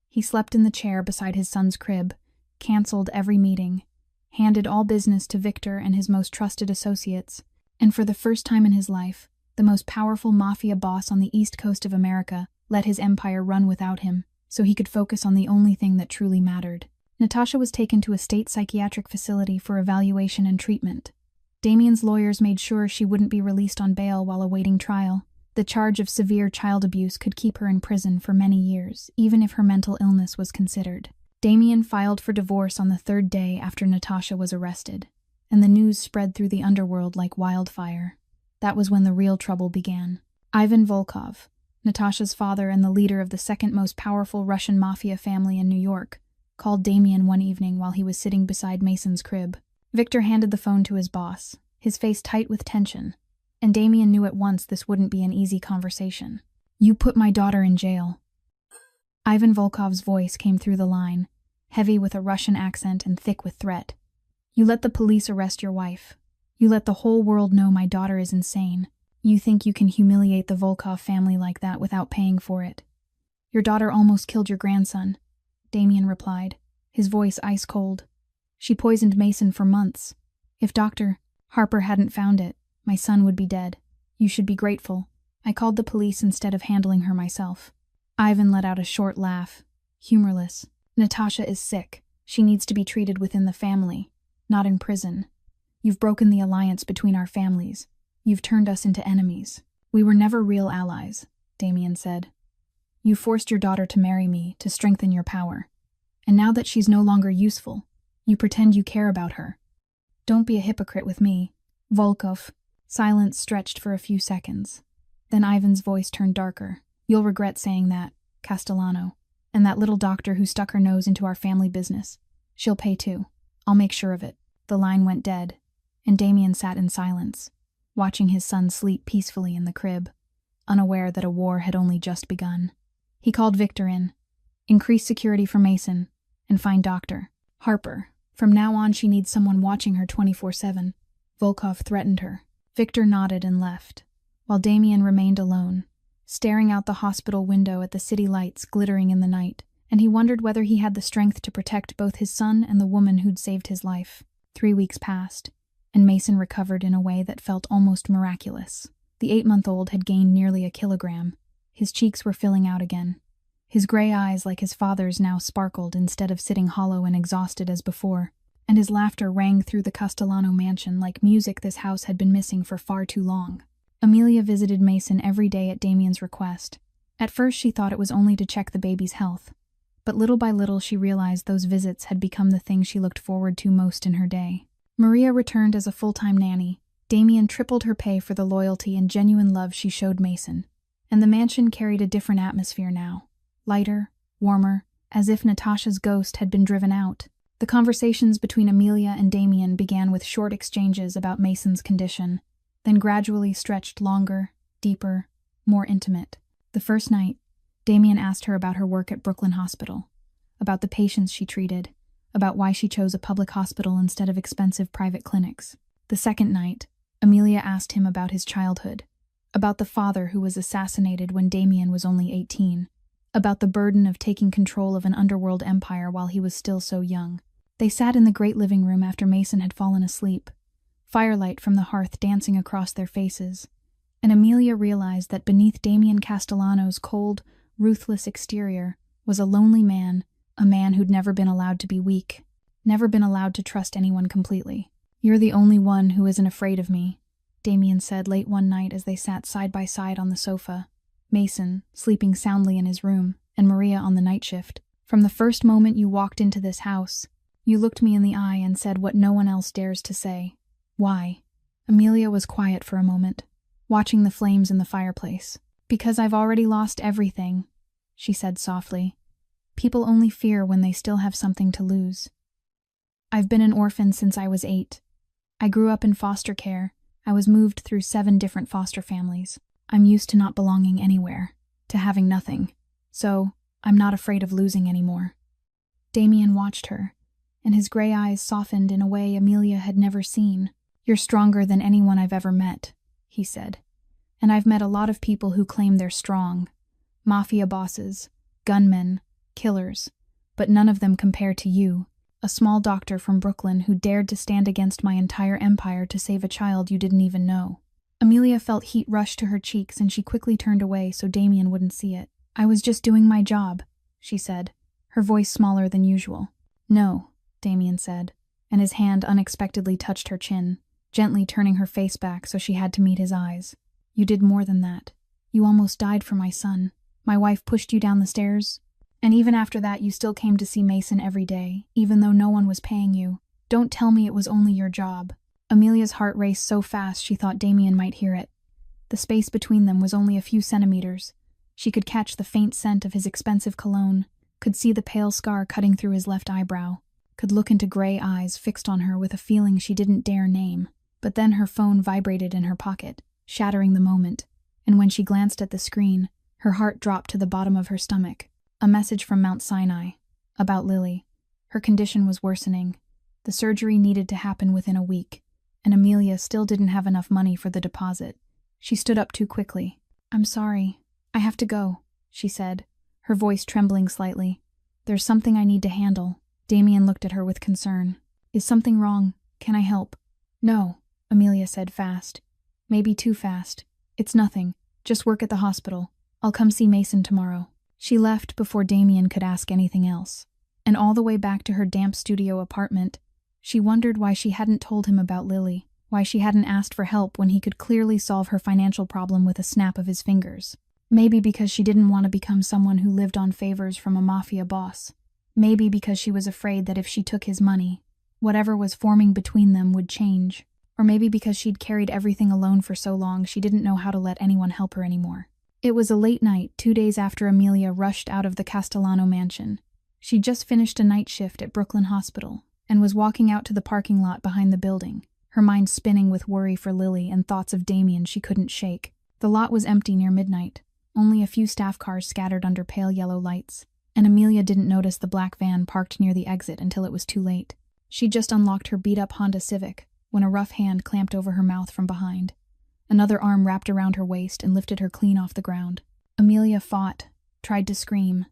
He slept in the chair beside his son's crib, canceled every meeting, handed all business to Victor and his most trusted associates, and for the first time in his life, the most powerful mafia boss on the east coast of America let his empire run without him, so he could focus on the only thing that truly mattered. Natasha was taken to a state psychiatric facility for evaluation and treatment. Damien's lawyers made sure she wouldn't be released on bail while awaiting trial. The charge of severe child abuse could keep her in prison for many years, even if her mental illness was considered. Damien filed for divorce on the 3rd day after Natasha was arrested, and the news spread through the underworld like wildfire. That was when the real trouble began. Ivan Volkov, Natasha's father and the leader of the second most powerful Russian mafia family in New York, called Damien one evening while he was sitting beside Mason's crib. Victor handed the phone to his boss, his face tight with tension, and Damien knew at once this wouldn't be an easy conversation. "You put my daughter in jail." Ivan Volkov's voice came through the line, heavy with a Russian accent and thick with threat. "You let the police arrest your wife. You let the whole world know my daughter is insane. You think you can humiliate the Volkov family like that without paying for it. Your daughter almost killed your grandson," Damien replied, his voice ice cold. "She poisoned Mason for months. If Dr. Harper hadn't found it, my son would be dead. You should be grateful. I called the police instead of handling her myself." Ivan let out a short laugh, humorless. "Natasha is sick. She needs to be treated within the family, not in prison. You've broken the alliance between our families. You've turned us into enemies. We were never real allies," Damien said. "You forced your daughter to marry me to strengthen your power. And now that she's no longer useful, you pretend you care about her. Don't be a hypocrite with me, Volkov." Silence stretched for a few seconds. Then Ivan's voice turned darker. "You'll regret saying that, Castellano. And that little doctor who stuck her nose into our family business. She'll pay too. I'll make sure of it." The line went dead, and Damien sat in silence, watching his son sleep peacefully in the crib, unaware that a war had only just begun. He called Victor in. "Increase security for Mason, and find Dr. Harper. From now on she needs someone watching her 24/7. Volkov threatened her." Victor nodded and left, while Damien remained alone, staring out the hospital window at the city lights glittering in the night, and he wondered whether he had the strength to protect both his son and the woman who'd saved his life. 3 weeks passed, and Mason recovered in a way that felt almost miraculous. The 8-month-old had gained nearly a kilogram. His cheeks were filling out again. His gray eyes, like his father's, now sparkled instead of sitting hollow and exhausted as before, and his laughter rang through the Castellano mansion like music this house had been missing for far too long. Amelia visited Mason every day at Damien's request. At first she thought it was only to check the baby's health, but little by little she realized those visits had become the thing she looked forward to most in her day. Maria returned as a full-time nanny. Damien tripled her pay for the loyalty and genuine love she showed Mason, and the mansion carried a different atmosphere now. Lighter, warmer, as if Natasha's ghost had been driven out. The conversations between Amelia and Damien began with short exchanges about Mason's condition, then gradually stretched longer, deeper, more intimate. The first night, Damien asked her about her work at Brooklyn Hospital, about the patients she treated, about why she chose a public hospital instead of expensive private clinics. The second night, Amelia asked him about his childhood, about the father who was assassinated when Damien was only 18, about the burden of taking control of an underworld empire while he was still so young. They sat in the great living room after Mason had fallen asleep, firelight from the hearth dancing across their faces, and Amelia realized that beneath Damien Castellano's cold, ruthless exterior was a lonely man A man who'd never been allowed to be weak, never been allowed to trust anyone completely. "You're the only one who isn't afraid of me," Damien said late one night as they sat side by side on the sofa, Mason sleeping soundly in his room, and Maria on the night shift. "From the first moment you walked into this house, you looked me in the eye and said what no one else dares to say. Why?" Amelia was quiet for a moment, watching the flames in the fireplace. "Because I've already lost everything," she said softly. "People only fear when they still have something to lose. I've been an orphan since I was 8. I grew up in foster care. I was moved through 7 different foster families. I'm used to not belonging anywhere, to having nothing. So, I'm not afraid of losing anymore." Damien watched her, and his gray eyes softened in a way Amelia had never seen. "You're stronger than anyone I've ever met," he said. "And I've met a lot of people who claim they're strong. Mafia bosses, gunmen, killers. But none of them compare to you, a small doctor from Brooklyn who dared to stand against my entire empire to save a child you didn't even know." Amelia felt heat rush to her cheeks and she quickly turned away so Damien wouldn't see it. "I was just doing my job," she said, her voice smaller than usual. "No," Damien said, and his hand unexpectedly touched her chin, gently turning her face back so she had to meet his eyes. "You did more than that. You almost died for my son. My wife pushed you down the stairs. And even after that, you still came to see Mason every day, even though no one was paying you. Don't tell me it was only your job." Amelia's heart raced so fast she thought Damien might hear it. The space between them was only a few centimeters. She could catch the faint scent of his expensive cologne, could see the pale scar cutting through his left eyebrow, could look into gray eyes fixed on her with a feeling she didn't dare name. But then her phone vibrated in her pocket, shattering the moment, and when she glanced at the screen, her heart dropped to the bottom of her stomach. A message from Mount Sinai, about Lily. Her condition was worsening. The surgery needed to happen within a week, and Amelia still didn't have enough money for the deposit. She stood up too quickly. "I'm sorry. I have to go," she said, her voice trembling slightly. "There's something I need to handle." Damien looked at her with concern. "Is something wrong? Can I help?" "No," Amelia said fast. Maybe too fast. "It's nothing. Just work at the hospital. I'll come see Mason tomorrow." She left before Damien could ask anything else. And all the way back to her damp studio apartment, she wondered why she hadn't told him about Lily, why she hadn't asked for help when he could clearly solve her financial problem with a snap of his fingers. Maybe because she didn't want to become someone who lived on favors from a mafia boss. Maybe because she was afraid that if she took his money, whatever was forming between them would change. Or maybe because she'd carried everything alone for so long she didn't know how to let anyone help her anymore. It was a late night, 2 days after Amelia rushed out of the Castellano mansion. She'd just finished a night shift at Brooklyn Hospital and was walking out to the parking lot behind the building, her mind spinning with worry for Lily and thoughts of Damien she couldn't shake. The lot was empty near midnight, only a few staff cars scattered under pale yellow lights, and Amelia didn't notice the black van parked near the exit until it was too late. She'd just unlocked her beat-up Honda Civic when a rough hand clamped over her mouth from behind. Another arm wrapped around her waist and lifted her clean off the ground. Amelia fought, tried to scream,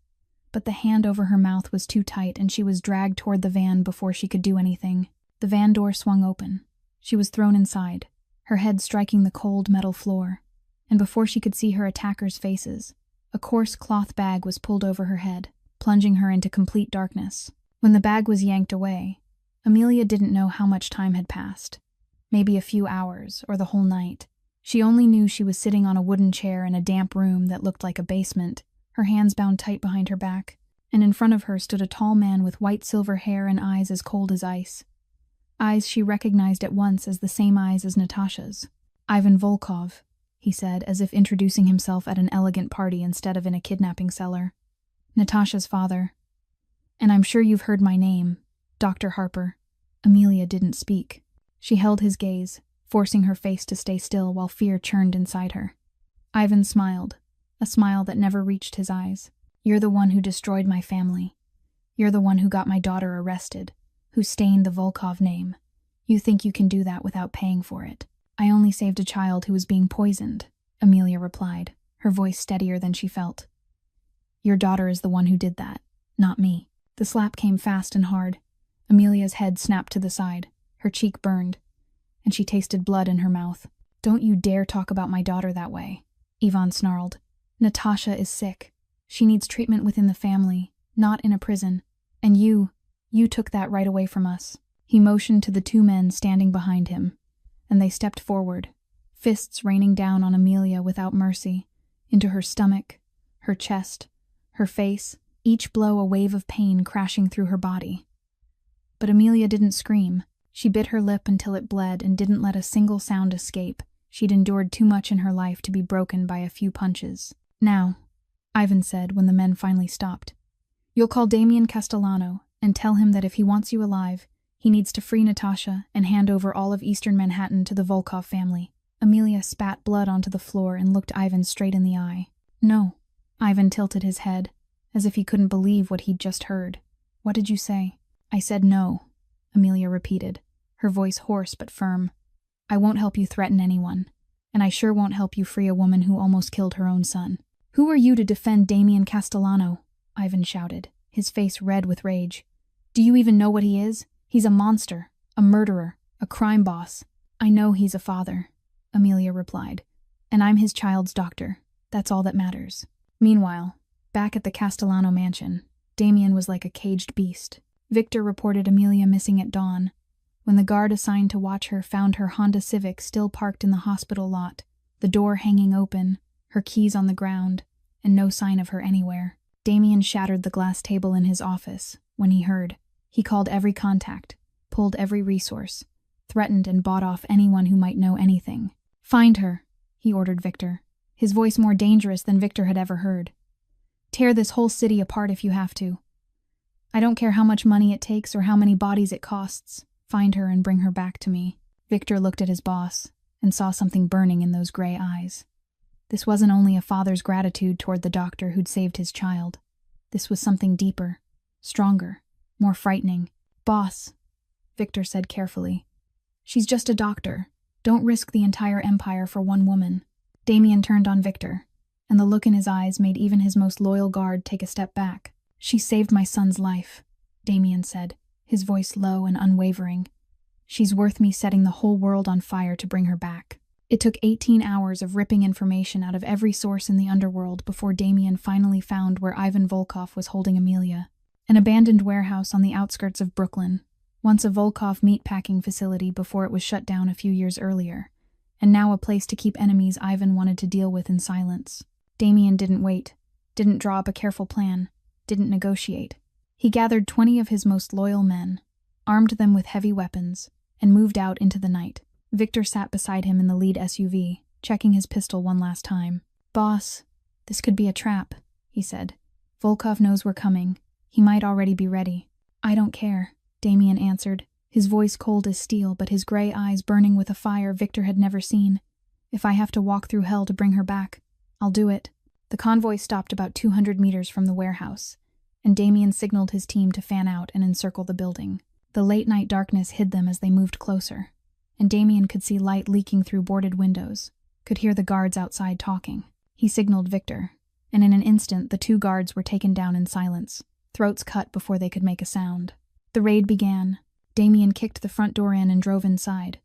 but the hand over her mouth was too tight and she was dragged toward the van before she could do anything. The van door swung open. She was thrown inside, her head striking the cold metal floor, and before she could see her attackers' faces, a coarse cloth bag was pulled over her head, plunging her into complete darkness. When the bag was yanked away, Amelia didn't know how much time had passed. Maybe a few hours, or the whole night. She only knew she was sitting on a wooden chair in a damp room that looked like a basement, her hands bound tight behind her back, and in front of her stood a tall man with white silver hair and eyes as cold as ice. Eyes she recognized at once as the same eyes as Natasha's. "Ivan Volkov," he said, as if introducing himself at an elegant party instead of in a kidnapping cellar. "Natasha's father. And I'm sure you've heard my name, Dr. Harper." Amelia didn't speak. She held his gaze, forcing her face to stay still while fear churned inside her. Ivan smiled, a smile that never reached his eyes. "You're the one who destroyed my family. You're the one who got my daughter arrested, who stained the Volkov name. You think you can do that without paying for it." "I only saved a child who was being poisoned," Amelia replied, her voice steadier than she felt. "Your daughter is the one who did that, not me." The slap came fast and hard. Amelia's head snapped to the side, her cheek burned, and she tasted blood in her mouth. "Don't you dare talk about my daughter that way," Ivan snarled. "Natasha is sick. She needs treatment within the family, not in a prison. And you took that right away from us." He motioned to the two men standing behind him, and they stepped forward, fists raining down on Amelia without mercy, into her stomach, her chest, her face, each blow a wave of pain crashing through her body. But Amelia didn't scream. She bit her lip until it bled and didn't let a single sound escape. She'd endured too much in her life to be broken by a few punches. "Now," Ivan said when the men finally stopped, "you'll call Damian Castellano and tell him that if he wants you alive, he needs to free Natasha and hand over all of Eastern Manhattan to the Volkov family." Amelia spat blood onto the floor and looked Ivan straight in the eye. "No." Ivan tilted his head, as if he couldn't believe what he'd just heard. "What did you say?" "I said no," Amelia repeated, her voice hoarse but firm. "I won't help you threaten anyone, and I sure won't help you free a woman who almost killed her own son." "Who are you to defend Damian Castellano?" Ivan shouted, his face red with rage. "Do you even know what he is? He's a monster, a murderer, a crime boss." "I know he's a father," Amelia replied, "and I'm his child's doctor. That's all that matters." Meanwhile, back at the Castellano mansion, Damian was like a caged beast. Victor reported Amelia missing at dawn, when the guard assigned to watch her found her Honda Civic still parked in the hospital lot, the door hanging open, her keys on the ground, and no sign of her anywhere. Damian shattered the glass table in his office when he heard. He called every contact, pulled every resource, threatened and bought off anyone who might know anything. "Find her," he ordered Victor, his voice more dangerous than Victor had ever heard. "Tear this whole city apart if you have to. I don't care how much money it takes or how many bodies it costs. Find her and bring her back to me." Victor looked at his boss and saw something burning in those gray eyes. This wasn't only a father's gratitude toward the doctor who'd saved his child. This was something deeper, stronger, more frightening. "Boss," Victor said carefully, "she's just a doctor. Don't risk the entire empire for one woman." Damian turned on Victor, and the look in his eyes made even his most loyal guard take a step back. "She saved my son's life," Damian said, his voice low and unwavering. "She's worth me setting the whole world on fire to bring her back." It took 18 hours of ripping information out of every source in the underworld before Damian finally found where Ivan Volkov was holding Amelia. An abandoned warehouse on the outskirts of Brooklyn, once a Volkov meatpacking facility before it was shut down a few years earlier, and now a place to keep enemies Ivan wanted to deal with in silence. Damian didn't wait, didn't draw up a careful plan, didn't negotiate. He gathered 20 of his most loyal men, armed them with heavy weapons, and moved out into the night. Victor sat beside him in the lead SUV, checking his pistol one last time. "Boss, this could be a trap," he said. "Volkov knows we're coming. He might already be ready." "I don't care," Damian answered, his voice cold as steel but his gray eyes burning with a fire Victor had never seen. "If I have to walk through hell to bring her back, I'll do it." The convoy stopped about 200 meters from the warehouse, and Damian signaled his team to fan out and encircle the building. The late-night darkness hid them as they moved closer, and Damian could see light leaking through boarded windows, could hear the guards outside talking. He signaled Victor, and in an instant the two guards were taken down in silence, throats cut before they could make a sound. The raid began. Damian kicked the front door in and drove inside,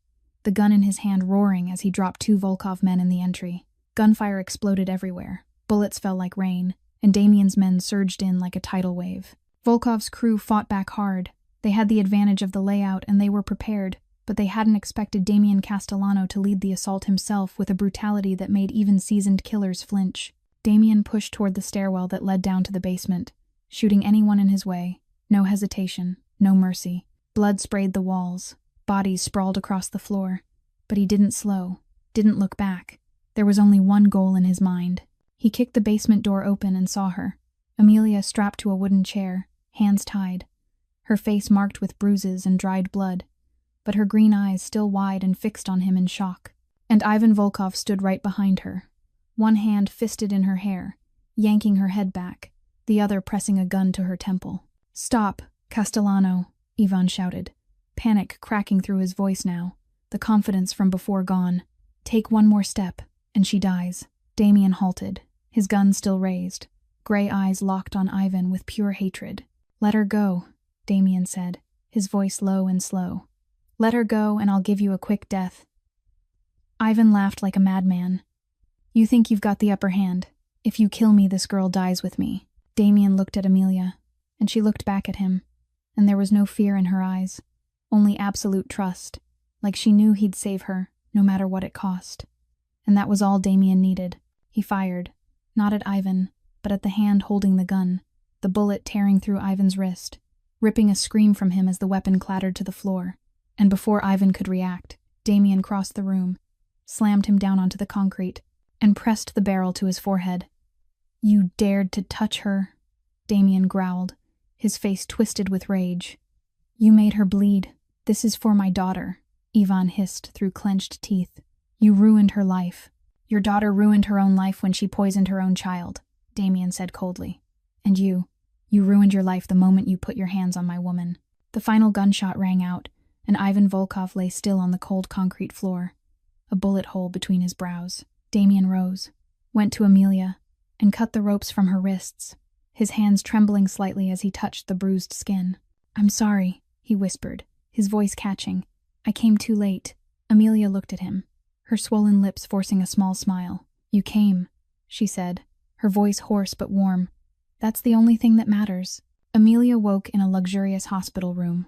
the gun in his hand roaring as he dropped 2 Volkov men in the entry. Gunfire exploded everywhere, bullets fell like rain, and Damian's men surged in like a tidal wave. Volkov's crew fought back hard. They had the advantage of the layout and they were prepared, but they hadn't expected Damian Castellano to lead the assault himself with a brutality that made even seasoned killers flinch. Damian pushed toward the stairwell that led down to the basement, shooting anyone in his way. No hesitation, no mercy. Blood sprayed the walls, bodies sprawled across the floor. But he didn't slow, didn't look back. There was only one goal in his mind. He kicked the basement door open and saw her, Amelia strapped to a wooden chair, hands tied, her face marked with bruises and dried blood, but her green eyes still wide and fixed on him in shock. And Ivan Volkov stood right behind her, one hand fisted in her hair, yanking her head back, the other pressing a gun to her temple. "Stop, Castellano," Ivan shouted, panic cracking through his voice now, the confidence from before gone. "Take one more step, and she dies." Damian halted, his gun still raised, gray eyes locked on Ivan with pure hatred. "Let her go," Damian said, his voice low and slow. "Let her go, and I'll give you a quick death." Ivan laughed like a madman. "You think you've got the upper hand. If you kill me, this girl dies with me." Damian looked at Amelia, and she looked back at him, and there was no fear in her eyes, only absolute trust, like she knew he'd save her, no matter what it cost. And that was all Damien needed. He fired, not at Ivan, but at the hand holding the gun, the bullet tearing through Ivan's wrist, ripping a scream from him as the weapon clattered to the floor. And before Ivan could react, Damien crossed the room, slammed him down onto the concrete, and pressed the barrel to his forehead. "You dared to touch her," Damien growled, his face twisted with rage. "You made her bleed. This is for my daughter," Ivan hissed through clenched teeth. "You ruined her life." "Your daughter ruined her own life when she poisoned her own child," Damien said coldly. "And you ruined your life the moment you put your hands on my woman." The final gunshot rang out, and Ivan Volkov lay still on the cold concrete floor, a bullet hole between his brows. Damien rose, went to Amelia, and cut the ropes from her wrists, his hands trembling slightly as he touched the bruised skin. "I'm sorry," he whispered, his voice catching. "I came too late." Amelia looked at him, her swollen lips forcing a small smile. "You came," she said, her voice hoarse but warm. "That's the only thing that matters." Amelia woke in a luxurious hospital room,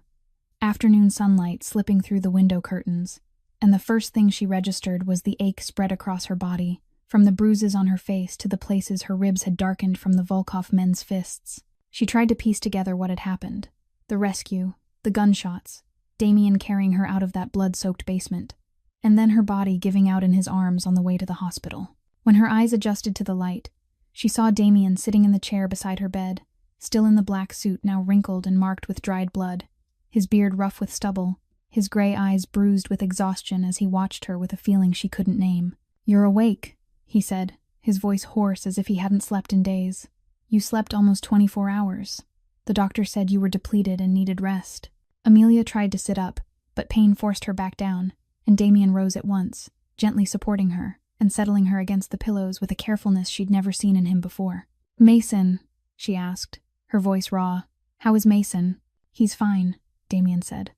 afternoon sunlight slipping through the window curtains, and the first thing she registered was the ache spread across her body, from the bruises on her face to the places her ribs had darkened from the Volkov men's fists. She tried to piece together what had happened. The rescue, the gunshots, Damien carrying her out of that blood-soaked basement, and then her body giving out in his arms on the way to the hospital. When her eyes adjusted to the light, she saw Damien sitting in the chair beside her bed, still in the black suit now wrinkled and marked with dried blood, his beard rough with stubble, his gray eyes bruised with exhaustion as he watched her with a feeling she couldn't name. "You're awake," he said, his voice hoarse as if he hadn't slept in days. "You slept almost 24 hours. The doctor said you were depleted and needed rest." Amelia tried to sit up, but pain forced her back down, and Damien rose at once, gently supporting her and settling her against the pillows with a carefulness she'd never seen in him before. "Mason," she asked, her voice raw. "How is Mason?" "He's fine," Damien said.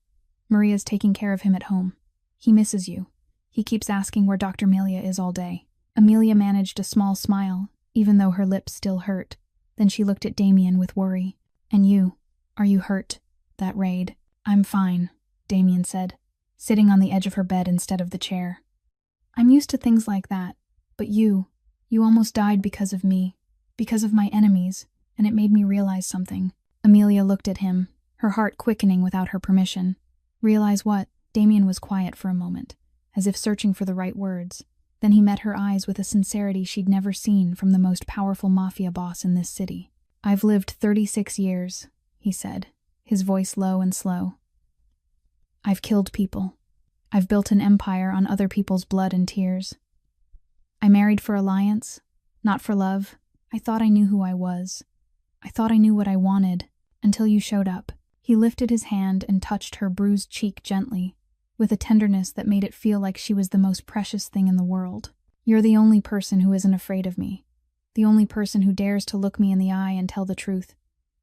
"Maria's taking care of him at home. He misses you. He keeps asking where Dr. Amelia is all day." Amelia managed a small smile, even though her lips still hurt. Then she looked at Damien with worry. "And you? Are you hurt? That raid?" "I'm fine," Damien said, sitting on the edge of her bed instead of the chair. "I'm used to things like that. But you almost died because of me, because of my enemies, and it made me realize something." Amelia looked at him, her heart quickening without her permission. "Realize what?" Damien was quiet for a moment, as if searching for the right words. Then he met her eyes with a sincerity she'd never seen from the most powerful mafia boss in this city. "I've lived 36 years, he said, his voice low and slow. "I've killed people. I've built an empire on other people's blood and tears. I married for alliance, not for love. I thought I knew who I was. I thought I knew what I wanted, until you showed up." He lifted his hand and touched her bruised cheek gently, with a tenderness that made it feel like she was the most precious thing in the world. "You're the only person who isn't afraid of me. The only person who dares to look me in the eye and tell the truth.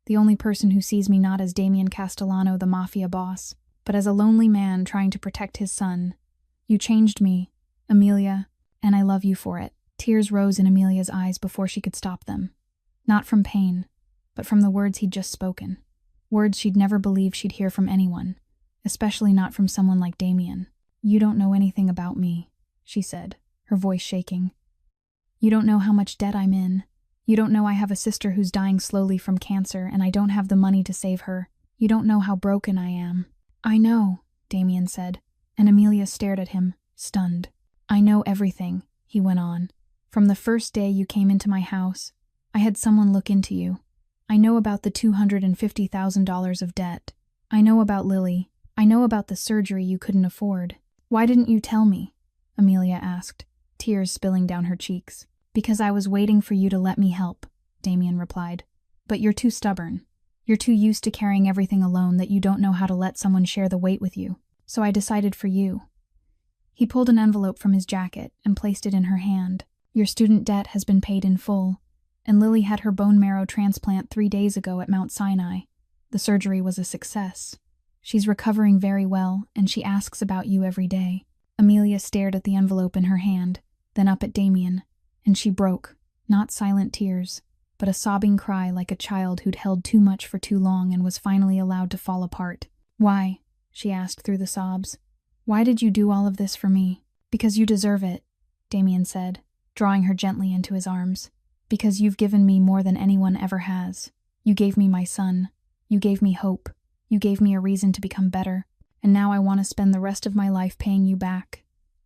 The only person who sees me not as Damien Castellano, the mafia boss, but as a lonely man trying to protect his son. You changed me, Amelia, and I love you for it." Tears rose in Amelia's eyes before she could stop them. Not from pain, but from the words he'd just spoken. Words she'd never believed she'd hear from anyone, especially not from someone like Damien. "You don't know anything about me," she said, her voice shaking. "You don't know how much debt I'm in. You don't know I have a sister who's dying slowly from cancer and I don't have the money to save her. You don't know how broken I am." "I know," Damien said, and Amelia stared at him, stunned. "I know everything," he went on. "From the first day you came into my house, I had someone look into you. I know about the $250,000 of debt. I know about Lily. I know about the surgery you couldn't afford." "Why didn't you tell me?" Amelia asked, tears spilling down her cheeks. "Because I was waiting for you to let me help," Damien replied. "But you're too stubborn. You're too used to carrying everything alone that you don't know how to let someone share the weight with you. So I decided for you." He pulled an envelope from his jacket and placed it in her hand. "Your student debt has been paid in full, and Lily had her bone marrow transplant 3 days ago at Mount Sinai. The surgery was a success. She's recovering very well, and she asks about you every day." Amelia stared at the envelope in her hand, then up at Damien, and she broke, not silent tears, but a sobbing cry like a child who'd held too much for too long and was finally allowed to fall apart. "Why?" she asked through the sobs. "Why did you do all of this for me?" "Because you deserve it," Damien said, drawing her gently into his arms. "Because you've given me more than anyone ever has. You gave me my son. You gave me hope. You gave me a reason to become better. And now I want to spend the rest of my life paying you back.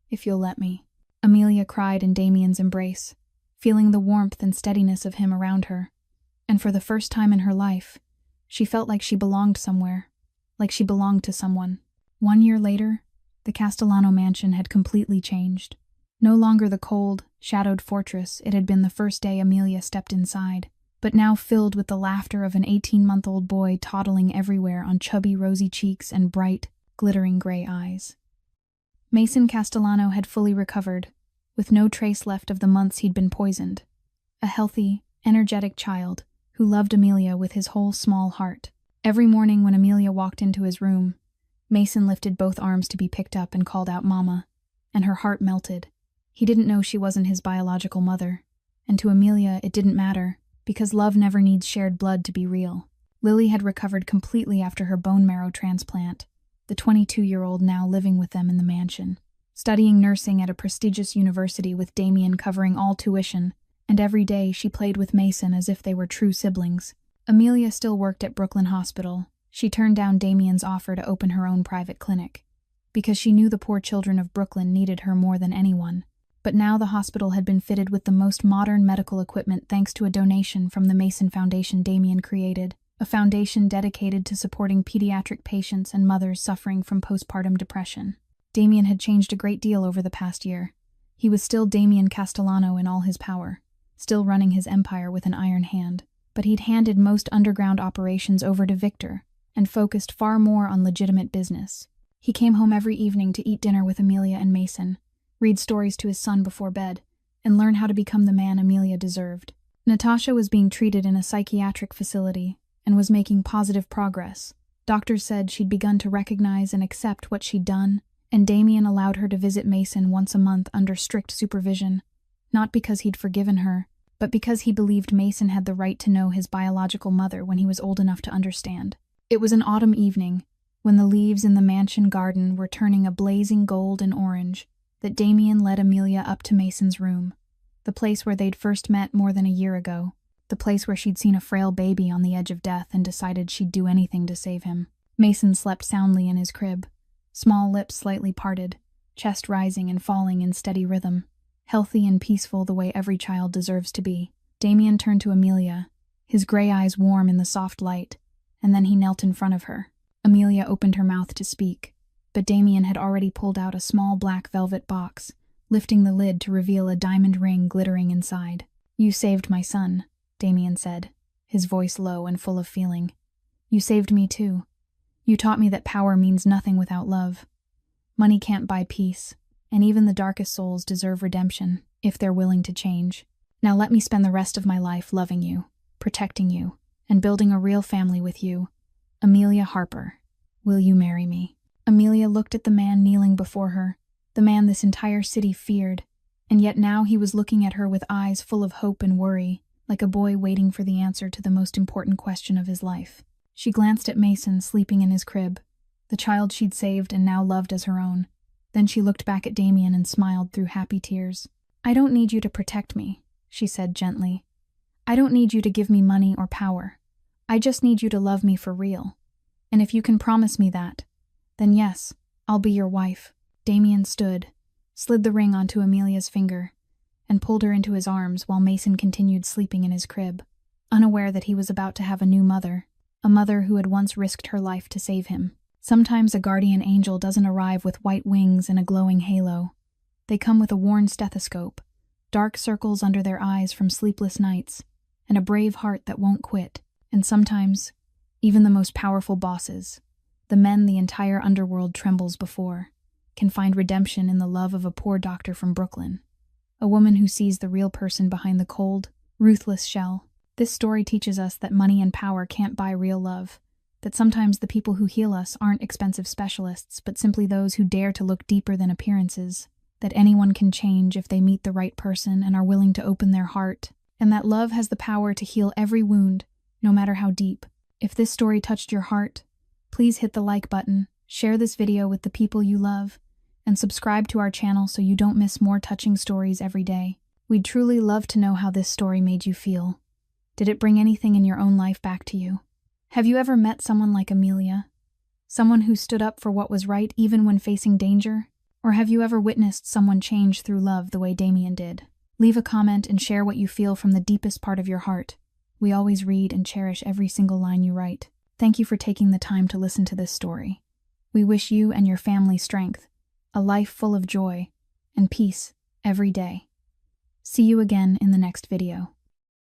If you'll let me." Amelia cried in Damien's embrace, feeling the warmth and steadiness of him around her. And for the first time in her life, she felt like she belonged somewhere, like she belonged to someone. 1 year later, the Castellano mansion had completely changed. No longer the cold, shadowed fortress it had been the first day Amelia stepped inside, but now filled with the laughter of an 18-month-old boy toddling everywhere on chubby rosy cheeks and bright, glittering gray eyes. Mason Castellano had fully recovered, with no trace left of the months he'd been poisoned. A healthy, energetic child who loved Amelia with his whole small heart. Every morning when Amelia walked into his room, Mason lifted both arms to be picked up and called out "Mama," and her heart melted. He didn't know she wasn't his biological mother, and to Amelia it didn't matter, because love never needs shared blood to be real. Lily had recovered completely after her bone marrow transplant, the 22-year-old now living with them in the mansion, studying nursing at a prestigious university with Damien covering all tuition, and every day she played with Mason as if they were true siblings. Amelia still worked at Brooklyn Hospital. She turned down Damien's offer to open her own private clinic, because she knew the poor children of Brooklyn needed her more than anyone. But now the hospital had been fitted with the most modern medical equipment thanks to a donation from the Mason Foundation Damien created, a foundation dedicated to supporting pediatric patients and mothers suffering from postpartum depression. Damien had changed a great deal over the past year. He was still Damien Castellano in all his power, still running his empire with an iron hand, but he'd handed most underground operations over to Victor and focused far more on legitimate business. He came home every evening to eat dinner with Amelia and Mason, read stories to his son before bed, and learn how to become the man Amelia deserved. Natasha was being treated in a psychiatric facility and was making positive progress. Doctors said she'd begun to recognize and accept what she'd done, and Damien allowed her to visit Mason once a month under strict supervision, not because he'd forgiven her, but because he believed Mason had the right to know his biological mother when he was old enough to understand. It was an autumn evening, when the leaves in the mansion garden were turning a blazing gold and orange, that Damien led Amelia up to Mason's room, the place where they'd first met more than a year ago, the place where she'd seen a frail baby on the edge of death and decided she'd do anything to save him. Mason slept soundly in his crib, small lips slightly parted, chest rising and falling in steady rhythm, healthy and peaceful the way every child deserves to be. Damien turned to Amelia, his gray eyes warm in the soft light, and then he knelt in front of her. Amelia opened her mouth to speak, but Damien had already pulled out a small black velvet box, lifting the lid to reveal a diamond ring glittering inside. "You saved my son," Damien said, his voice low and full of feeling. "You saved me too. You taught me that power means nothing without love. Money can't buy peace, and even the darkest souls deserve redemption, if they're willing to change. Now let me spend the rest of my life loving you, protecting you, and building a real family with you. Amelia Harper, will you marry me?" Amelia looked at the man kneeling before her, the man this entire city feared, and yet now he was looking at her with eyes full of hope and worry, like a boy waiting for the answer to the most important question of his life. She glanced at Mason sleeping in his crib, the child she'd saved and now loved as her own. Then she looked back at Damien and smiled through happy tears. "I don't need you to protect me," she said gently. "I don't need you to give me money or power. I just need you to love me for real. And if you can promise me that, then yes, I'll be your wife." Damien stood, slid the ring onto Amelia's finger, and pulled her into his arms while Mason continued sleeping in his crib, unaware that he was about to have a new mother, a mother who had once risked her life to save him. Sometimes a guardian angel doesn't arrive with white wings and a glowing halo. They come with a worn stethoscope, dark circles under their eyes from sleepless nights, and a brave heart that won't quit. And sometimes, even the most powerful bosses, the men the entire underworld trembles before, can find redemption in the love of a poor doctor from Brooklyn, a woman who sees the real person behind the cold, ruthless shell. This story teaches us that money and power can't buy real love, that sometimes the people who heal us aren't expensive specialists, but simply those who dare to look deeper than appearances, that anyone can change if they meet the right person and are willing to open their heart. and that love has the power to heal every wound, no matter how deep. If this story touched your heart, please hit the like button, share this video with the people you love, and subscribe to our channel so you don't miss more touching stories every day. We'd truly love to know how this story made you feel. Did it bring anything in your own life back to you? Have you ever met someone like Amelia? Someone who stood up for what was right even when facing danger? Or have you ever witnessed someone change through love the way Damien did? Leave a comment and share what you feel from the deepest part of your heart. We always read and cherish every single line you write. Thank you for taking the time to listen to this story. We wish you and your family strength, a life full of joy and peace every day. See you again in the next video.